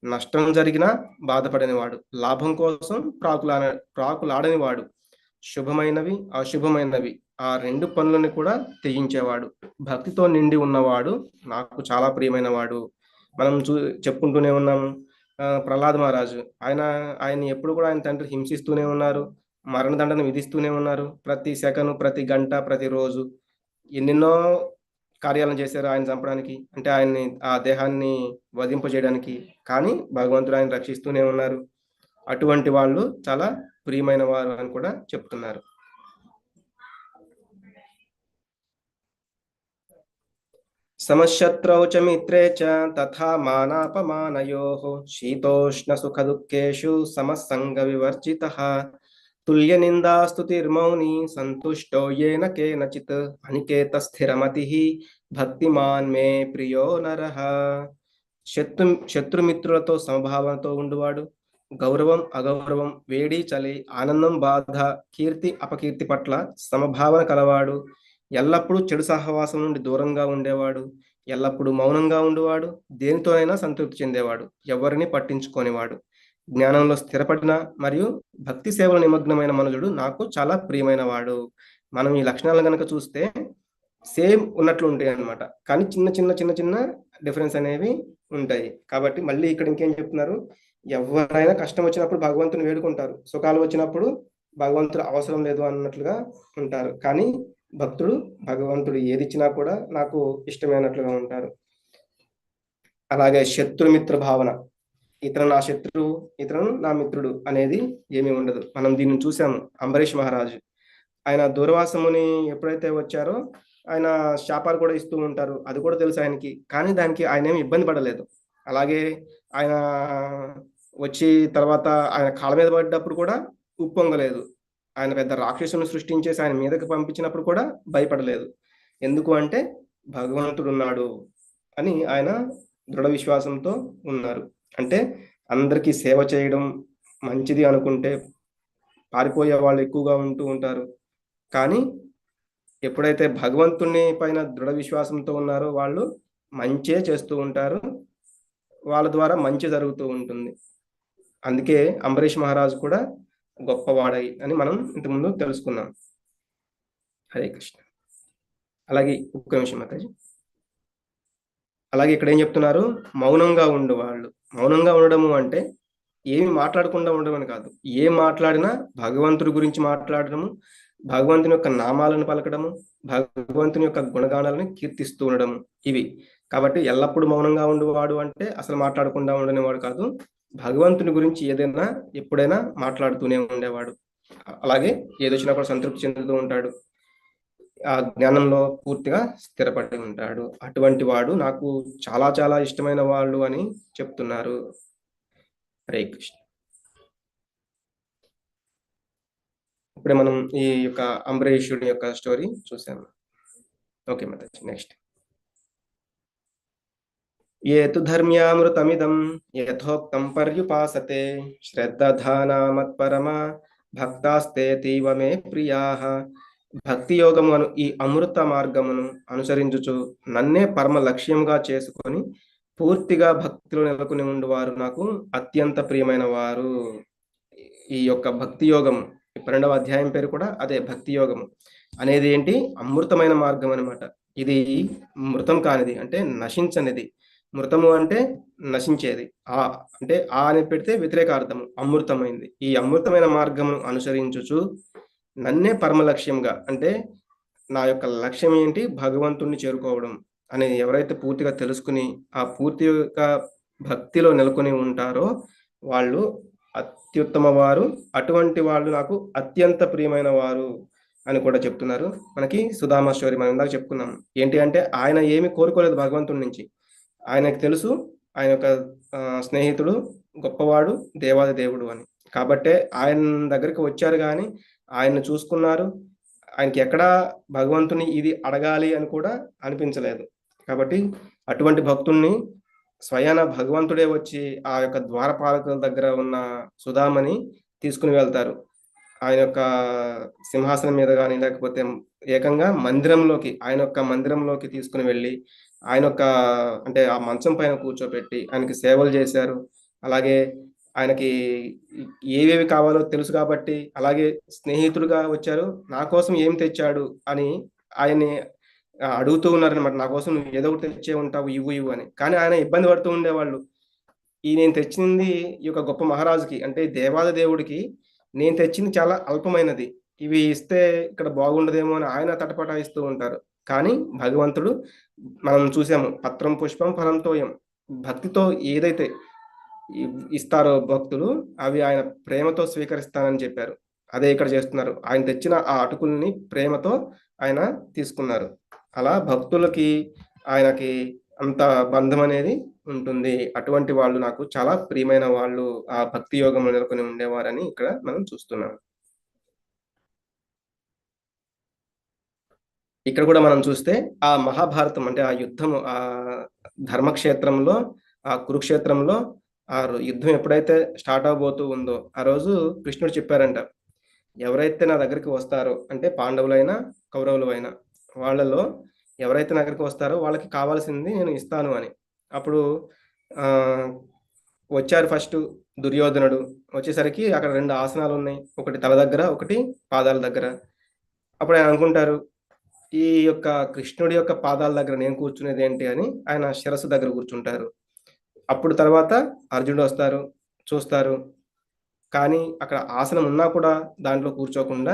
నష్టం జరిగినా బాధపడనివాడు, లాభం కోసం ప్రాకులాడనివాడు, శుభమైనవి, అశుభమైనవి ఆ 2 పనులని కూడా త్యజించేవాడు, భక్తితో నిండి ఉన్నవాడు నాకు చాలా ప్రియమైనవాడు. మనం చెప్పుకుంటూనే ఉన్నాము. ప్రహ్లాద్ మహారాజు ఆయన్ని ఎప్పుడు కూడా ఆయన తండ్రి హింసిస్తూనే ఉన్నారు. మరణదండన విధిస్తూనే ఉన్నారు. ప్రతి సెకను, ప్రతి గంట, ప్రతిరోజు ఎన్నెన్నో కార్యాలను చేశారు ఆయన చంపడానికి, అంటే ఆయన్ని ఆ దేహాన్ని వధింపజేయడానికి. కానీ భగవంతుడు ఆయన రక్షిస్తూనే ఉన్నారు. అటువంటి వాళ్ళు చాలా ప్రియమైన వారు అని కూడా చెప్తున్నారు. సమశత్రౌ చ మిత్రే చ తథా మానాపమానయోః శీతోష్ణ సుఖ దుఃఖేషు సమసంగ వివర్జితః తుల్య నిందాస్తుతిర్మౌని సంతుష్టో येन కేనచిత్ అనికేత స్థిరమతిః భక్తిమాన్ మే ప్రియో నరః. శత్రుమిత్రులతో సమభావంతో ఉండువాడు, గౌరవం అగౌరవం, వేడి చలి, ఆనందం బాధ, కీర్తి అపకీర్తి పట్ల సమభావన కలవాడు, ఎల్లప్పుడూ చెడు సహవాసం నుండి దూరంగా ఉండేవాడు, ఎల్లప్పుడూ మౌనంగా ఉండేవాడు, దేనితోనైనా సంతృప్తి చెందేవాడు, ఎవరిని పట్టించుకోనివాడు, జ్ఞానంలో స్థిరపడిన మరియు భక్తి సేవలో నిమగ్నమైన మనుజుడు నాకు చాలా ప్రియమైన వాడు. మనం ఈ లక్షణాలను కనుక చూస్తే సేమ్ ఉన్నట్లు ఉంటాయి అన్నమాట, కానీ చిన్న చిన్న చిన్న చిన్న డిఫరెన్స్ అనేవి ఉంటాయి. కాబట్టి మళ్ళీ ఇక్కడ ఇంకేం చెప్తున్నారు, ఎవరైనా కష్టం వచ్చినప్పుడు భగవంతుని వేడుకుంటారు, సుఖాలు వచ్చినప్పుడు భగవంతుడు అవసరం లేదు అన్నట్లుగా ఉంటారు. కానీ భక్తుడు భగవంతుడు ఏది ఇచ్చినా కూడా నాకు ఇష్టమైనట్లుగా ఉంటారు. అలాగే శత్రుమిత్ర భావన, ఇతను నా శత్రువు, ఇతను నా మిత్రుడు అనేది ఏమీ ఉండదు. మనం దీన్ని చూసాము. అంబరీష్ మహారాజు ఆయన దూర్వాసముని ఎప్పుడైతే వచ్చారో ఆయన శాపాలు కూడా ఇస్తూ ఉంటారు, అది కూడా తెలుసు ఆయనకి, కానీ దానికి ఆయన ఏమి ఇబ్బంది పడలేదు. అలాగే ఆయన వచ్చి తర్వాత ఆయన కాళ్ళ మీద పడ్డప్పుడు కూడా ఉప్పొంగలేదు. ఆయన పెద్ద రాక్షసుని సృష్టించేసి ఆయన మీదకి పంపించినప్పుడు కూడా భయపడలేదు. ఎందుకు అంటే భగవంతుడు ఉన్నాడు అని ఆయన దృఢ విశ్వాసంతో ఉన్నారు. అంటే అందరికీ సేవ చేయడం మంచిది అనుకుంటే పారిపోయే వాళ్ళు ఎక్కువగా ఉంటూ ఉంటారు, కానీ ఎప్పుడైతే భగవంతుని పైన దృఢ విశ్వాసంతో ఉన్నారో వాళ్ళు మంచే చేస్తూ ఉంటారు, వాళ్ళ ద్వారా మంచి జరుగుతూ ఉంటుంది. అందుకే అంబరీష్ మహారాజు కూడా గొప్పవాడై అని మనం ఇంతకుముందు తెలుసుకున్నాం. హరే కృష్ణ. అలాగే ఒక్క నిమిషం మాతాజీ. అలాగే ఇక్కడ ఏం చెప్తున్నారు, మౌనంగా ఉండేవాళ్ళు. మౌనంగా ఉండడము అంటే ఏమి మాట్లాడకుండా ఉండడం అని కాదు, ఏం మాట్లాడినా భగవంతుడి గురించి మాట్లాడడము, భగవంతుని యొక్క నామాలను పలకడము, భగవంతుని యొక్క గుణగానాలను కీర్తిస్తూ ఉండడము, ఇవి. కాబట్టి ఎల్లప్పుడూ మౌనంగా ఉండేవాడు అంటే అసలు మాట్లాడకుండా ఉండనేవాడు కాదు, భగవంతుని గురించి ఏదైనా ఎప్పుడైనా మాట్లాడుతూనే ఉండేవాడు. అలాగే ఏదొచ్చినా కూడా సంతృప్తి చెందుతూ ఉంటాడు, ఆ జ్ఞానంలో పూర్తిగా స్థిరపడి ఉంటాడు. అటువంటి వాడు నాకు చాలా చాలా ఇష్టమైన వాళ్ళు అని చెప్తున్నారు. హరే కృష్ణ. ఇప్పుడే మనం ఈ యొక్క అంబరీషుడి యొక్క స్టోరీ చూసాము. ఓకే మాతాజీ, నెక్స్ట్. ఏ తు ధర్మ్యామృతమిదం యథోక్తం పర్యుపాసతే శ్రద్ధానా మత్పరమా భక్తాస్తే తీవ మే ప్రియాః. భక్తి యోగము అను ఈ అమృత మార్గమును అనుసరించుచు నన్నే పరమ లక్ష్యంగా చేసుకొని పూర్తిగా భక్తిలో నెలకొని ఉండువారు నాకు అత్యంత ప్రియమైన వారు. ఈ యొక్క భక్తి యోగము 12వ అధ్యాయం పేరు కూడా అదే, భక్తి యోగము అనేది ఏంటి, అమృతమైన మార్గం అనమాట. ఇది మృతం కానిది అంటే నశించనిది. మృతము అంటే నశించేది, ఆ అంటే ఆ అని పెడితే వ్యతిరేకార్థము, అమృతమైంది. ఈ అమృతమైన మార్గమును అనుసరించుచు నన్నే పరమ లక్ష్యంగా, అంటే నా యొక్క లక్ష్యం ఏంటి, భగవంతుణ్ణి చేరుకోవడం అనేది ఎవరైతే పూర్తిగా తెలుసుకుని ఆ పూర్తిగా భక్తిలో నెలకొని ఉంటారో వాళ్ళు అత్యుత్తమ వారు, అటువంటి వాళ్ళు నాకు అత్యంత ప్రియమైన వారు అని కూడా చెప్తున్నారు. మనకి సుధామ స్టోరీ మనం ఇందాక చెప్పుకున్నాం. ఏంటి అంటే ఆయన ఏమి కోరుకోలేదు భగవంతుడి నుంచి, ఆయనకు తెలుసు ఆయన యొక్క స్నేహితుడు గొప్పవాడు, దేవాది దేవుడు అని. కాబట్టే ఆయన దగ్గరికి వచ్చారు, కానీ ఆయన్ని చూసుకున్నారు. ఆయనకి ఎక్కడా భగవంతుని ఇది అడగాలి అని కూడా అనిపించలేదు. కాబట్టి అటువంటి భక్తుణ్ణి స్వయాన భగవంతుడే వచ్చి ఆ యొక్క ద్వారపాలకుల దగ్గర ఉన్న సుధామని తీసుకుని వెళ్తారు. ఆయన యొక్క సింహాసనం మీద కానీ లేకపోతే ఏకంగా మందిరంలోకి, ఆయన యొక్క మందిరంలోకి తీసుకుని వెళ్ళి ఆయన యొక్క అంటే ఆ మంచం పైన కూర్చోబెట్టి ఆయనకి సేవలు చేశారు. అలాగే ఆయనకి ఏవేవి కావాలో తెలుసు కాబట్టి, అలాగే స్నేహితుడుగా వచ్చారు, నా కోసం ఏం తెచ్చాడు అని ఆయన్ని అడుగుతూ ఉన్నారనమాట. నా కోసం నువ్వు ఏదో ఒకటి తెచ్చే ఉంటావు, ఇవ్వు ఇవ్వు అని. కానీ ఆయన ఇబ్బంది పడుతూ ఉండేవాళ్ళు. ఈ నేను తెచ్చింది ఈ యొక్క గొప్ప మహారాజుకి, అంటే దేవాది దేవుడికి నేను తెచ్చింది చాలా అల్పమైనది, ఇవి ఇస్తే ఇక్కడ బాగుండదేమో అని ఆయన తటపటాయిస్తూ ఉంటారు. కానీ భగవంతుడు మనం చూసాము, పత్రం పుష్పం ఫలం తోయం. భక్తితో ఏదైతే ఇస్తారో భక్తులు, అవి ఆయన ప్రేమతో స్వీకరిస్తానని చెప్పారు. అదే ఇక్కడ చేస్తున్నారు. ఆయన తెచ్చిన ఆ అటుకుల్ని ప్రేమతో ఆయన తీసుకున్నారు. అలా భక్తులకి ఆయనకి అంత బంధం అనేది ఉంటుంది. అటువంటి వాళ్ళు నాకు చాలా ప్రియమైన వాళ్ళు, ఆ భక్తి యోగంలో నెలకొని ఉండేవారని ఇక్కడ మనం చూస్తున్నాం. ఇక్కడ కూడా మనం చూస్తే ఆ మహాభారతం అంటే ఆ యుద్ధము, ఆ ధర్మక్షేత్రంలో, ఆ కురుక్షేత్రంలో ఆ యుద్ధం ఎప్పుడైతే స్టార్ట్ అవబోతూ ఉందో ఆ రోజు కృష్ణుడు చెప్పారంట, ఎవరైతే నా దగ్గరికి వస్తారో అంటే పాండవులైనా కౌరవులు అయినా వాళ్ళలో ఎవరైతే నా దగ్గరికి వస్తారో వాళ్ళకి కావాల్సింది నేను ఇస్తాను అని. అప్పుడు ఆ, వచ్చారు ఫస్ట్ దుర్యోధనుడు. వచ్చేసరికి అక్కడ రెండు ఆసనాలు ఉన్నాయి, ఒకటి తల దగ్గర ఒకటి పాదాల దగ్గర. అప్పుడు ఆయన అనుకుంటారు, ఈ యొక్క కృష్ణుడి యొక్క పాదాల దగ్గర నేను కూర్చునేది ఏంటి అని ఆయన శిరస్సు దగ్గర కూర్చుంటారు. అప్పుడు తర్వాత అర్జునుడు వస్తారు, చూస్తారు. కానీ అక్కడ ఆసనం ఉన్నా కూడా దాంట్లో కూర్చోకుండా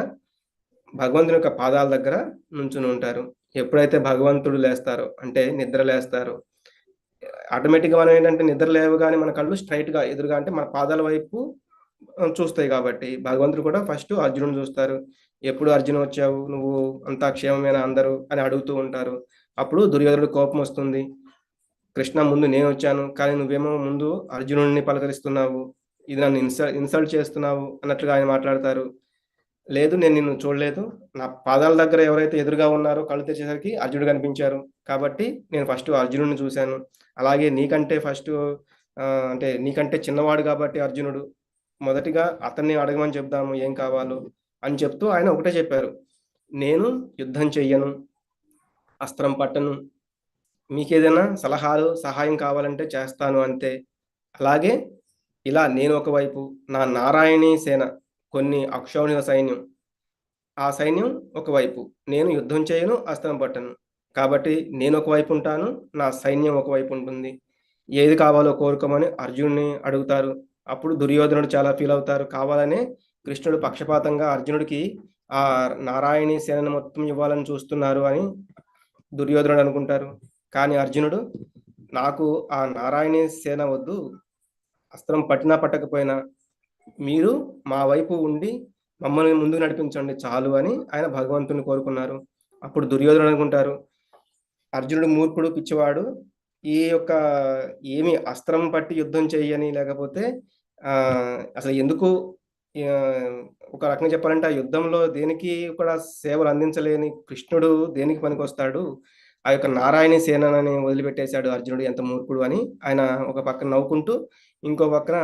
భగవంతుని యొక్క పాదాల దగ్గర నుంచుని ఉంటారు. ఎప్పుడైతే భగవంతుడు లేస్తారో అంటే నిద్ర లేస్తారో, ఆటోమేటిక్గా మనం ఏంటంటే నిద్ర లేవగానే మన కళ్ళు స్ట్రైట్ గా ఎదురుగా అంటే మన పాదాల వైపు చూస్తాయి. కాబట్టి భగవంతుడు కూడా ఫస్ట్ అర్జునుడు చూస్తారు. ఎప్పుడు అర్జున్ వచ్చావు, నువ్వు అంతా క్షేమమేనా అందరూ అని అడుగుతూ ఉంటారు. అప్పుడు దుర్యోధనుడు కోపం వస్తుంది, కృష్ణ ముందు నేను వచ్చాను కానీ నువ్వేమో ముందు అర్జునుడిని పలకరిస్తున్నావు, ఇది నన్ను ఇన్సల్ట్ చేస్తున్నావు అన్నట్లుగా ఆయన మాట్లాడతారు. లేదు, నేను నిన్ను చూడలేదు, నా పాదాల దగ్గర ఎవరైతే ఎదురుగా ఉన్నారో కళ్ళు తెచ్చేసరికి అర్జునుడు కనిపించారు, కాబట్టి నేను ఫస్ట్ అర్జునుడిని చూశాను. అలాగే నీకంటే ఫస్ట్ అంటే నీకంటే చిన్నవాడు కాబట్టి అర్జునుడు, మొదటిగా అతన్ని అడగమని చెప్దాము ఏం కావాలో అని చెప్తూ ఆయన ఒకటే చెప్పారు, నేను యుద్ధం చెయ్యను, అస్త్రం పట్టను, మీకేదైనా సలహాలు సహాయం కావాలంటే చేస్తాను అంతే. అలాగే ఇలా నేను ఒకవైపు, నా నారాయణీ సేన కొన్ని అక్షౌహిణ సైన్యం, ఆ సైన్యం ఒకవైపు, నేను యుద్ధం చేయను అస్త్రం పట్టను, కాబట్టి నేను ఒకవైపు ఉంటాను, నా సైన్యం ఒకవైపు ఉంటుంది, ఏది కావాలో కోరుకోమని అర్జునుడిని అడుగుతారు. అప్పుడు దుర్యోధనుడు చాలా ఫీల్ అవుతారు, కావాలనే కృష్ణుడు పక్షపాతంగా అర్జునుడికి ఆ నారాయణీ సేనను మొత్తం ఇవ్వాలని చూస్తున్నారు అని దుర్యోధనుడు అనుకుంటారు. కానీ అర్జునుడు, నాకు ఆ నారాయణీ సేన వద్దు, అస్త్రం పట్టినా పట్టకపోయినా మీరు మా వైపు ఉండి మమ్మల్ని ముందుకు నడిపించండి చాలు అని ఆయన భగవంతుని కోరుకున్నారు. అప్పుడు దుర్యోధనుడు అనుకుంటారు, అర్జునుడు మూర్ఖుడు పిచ్చివాడు, ఈ యొక్క ఏమి అస్త్రం పట్టి యుద్ధం చెయ్యని, లేకపోతే ఆ అసలు ఎందుకు ఆ, ఒక రకంగా చెప్పాలంటే ఆ యుద్ధంలో దేనికి కూడా సేవలు అందించలేని కృష్ణుడు దేనికి పనికొస్తాడు, ఆ యొక్క నారాయణి సేనని వదిలిపెట్టేశాడు అర్జునుడు, ఎంత మూర్ఖుడు అని ఆయన ఒక పక్కన నవ్వుకుంటూ, ఇంకో పక్కన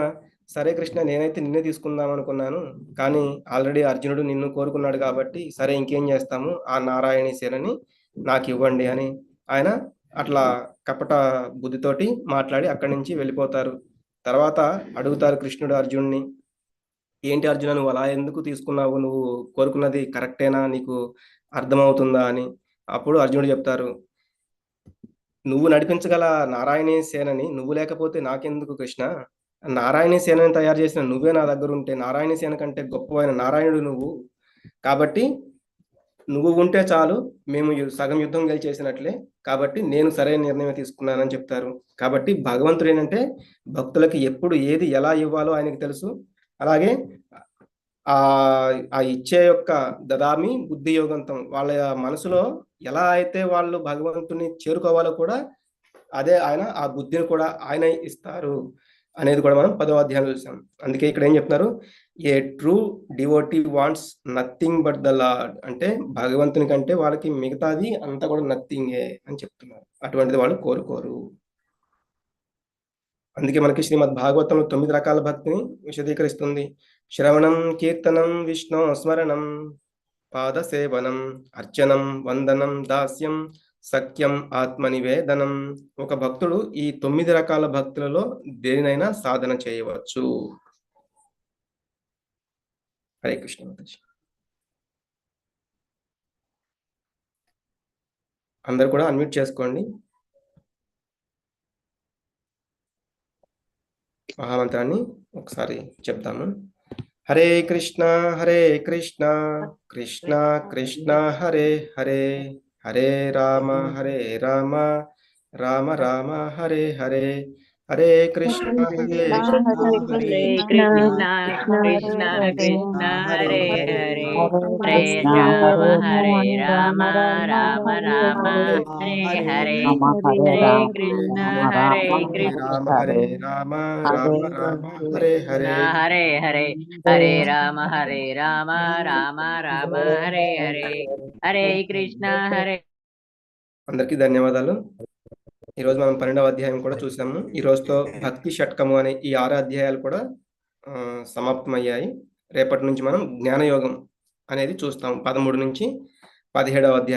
సరే కృష్ణ, నేనైతే నిన్నే తీసుకుందాం అనుకున్నాను, కానీ ఆల్రెడీ అర్జునుడు నిన్ను కోరుకున్నాడు కాబట్టి సరే ఇంకేం చేస్తాము, ఆ నారాయణి సేనని నాకు ఇవ్వండి అని ఆయన అట్లా కపట బుద్ధితోటి మాట్లాడి అక్కడి నుంచి వెళ్ళిపోతారు. తర్వాత అడుగుతారు కృష్ణుడు అర్జునుడిని, ఏంటి అర్జున నువ్వు అలా ఎందుకు తీసుకున్నావు, నువ్వు కోరుకున్నది కరెక్టేనా, నీకు అర్థమవుతుందా అని. అప్పుడు అర్జునుడు చెప్తారు, నువ్వు నడిపించగల నారాయణీ సేనని నువ్వు లేకపోతే నాకెందుకు కృష్ణ, నారాయణీ సేనని తయారు చేసిన నువ్వే నా దగ్గర ఉంటే నారాయణీ సేన కంటే గొప్పవైన నారాయణుడు నువ్వు, కాబట్టి నువ్వు ఉంటే చాలు, మేము సగం యుద్ధం గెలిచేసినట్లే, కాబట్టి నేను సరైన నిర్ణయం తీసుకున్నానని చెప్తారు. కాబట్టి భగవంతుడు ఏంటంటే భక్తులకి ఎప్పుడు ఏది ఎలా ఇవ్వాలో ఆయనకి తెలుసు. అలాగే ఆ ఆ ఇచ్చే యొక్క దదామి బుద్ధి యోగంతం, వాళ్ళ మనసులో ఎలా అయితే వాళ్ళు భగవంతుని చేరుకోవాలో కూడా అదే ఆయన ఆ బుద్ధిని కూడా ఆయన ఇస్తారు అనేది కూడా మనం 10వ అధ్యాయంలో చూసాం. అందుకే ఇక్కడ ఏం చెప్తున్నారు, ఏ true devotee wants nothing but the lord, అంటే భగవంతుని కంటే వాళ్ళకి మిగతాది అంతా కూడా నథింగే అని చెప్తున్నారు, అటువంటిది వాళ్ళు కోరుకోరు. అందుకే మనకి శ్రీమద్ భాగవతంలో 9 రకాల భక్తిని విశదీకరిస్తుంది. శ్రవణం, కీర్తనం, విష్ణు స్మరణం, పాద సేవనం, అర్చనం, వందనం, దాస్యం, సఖ్యం, ఆత్మ నివేదనం. ఒక భక్తుడు ఈ 9 రకాల భక్తులలో దేనినైనా సాధన చేయవచ్చు. హరే కృష్ణ మాతాజీ. అందరు కూడా అన్మ్యూట్ చేసుకోండి. మహామంత్రాన్ని ఒకసారి చెప్తాము. హరే కృష్ణ కృష్ణ కృష్ణ హరే హరే, హరే రామ హరే రామ రామ రామ హరే హరే హరే కృష్ణ హరే కృష్ణ హరే హరే కృష్ణ కృష్ణ కృష్ణ కృష్ణ హరే హరే హరే హరే హరే హరే రామ రామ రామ హరే హరే హరే కృష్ణ హరే రామ కృష్ణ హరే రామ రామ రామ హరే హరే హరే హరే హరే రామ రామ రామ హరే హరే హరే కృష్ణ హరే. అందరికీ ధన్యవాదాలు. ఈరోజు మనం 12వ అధ్యాయం కూడా చూసాము. ఈ రోజుతో భక్తి షట్కము అనే ఈ 6 అధ్యాయాలు కూడా సమాప్తమయ్యాయి. రేపటి నుంచి మనం జ్ఞానయోగం అనేది చూస్తాం. 13 నుంచి 17వ అధ్యాయం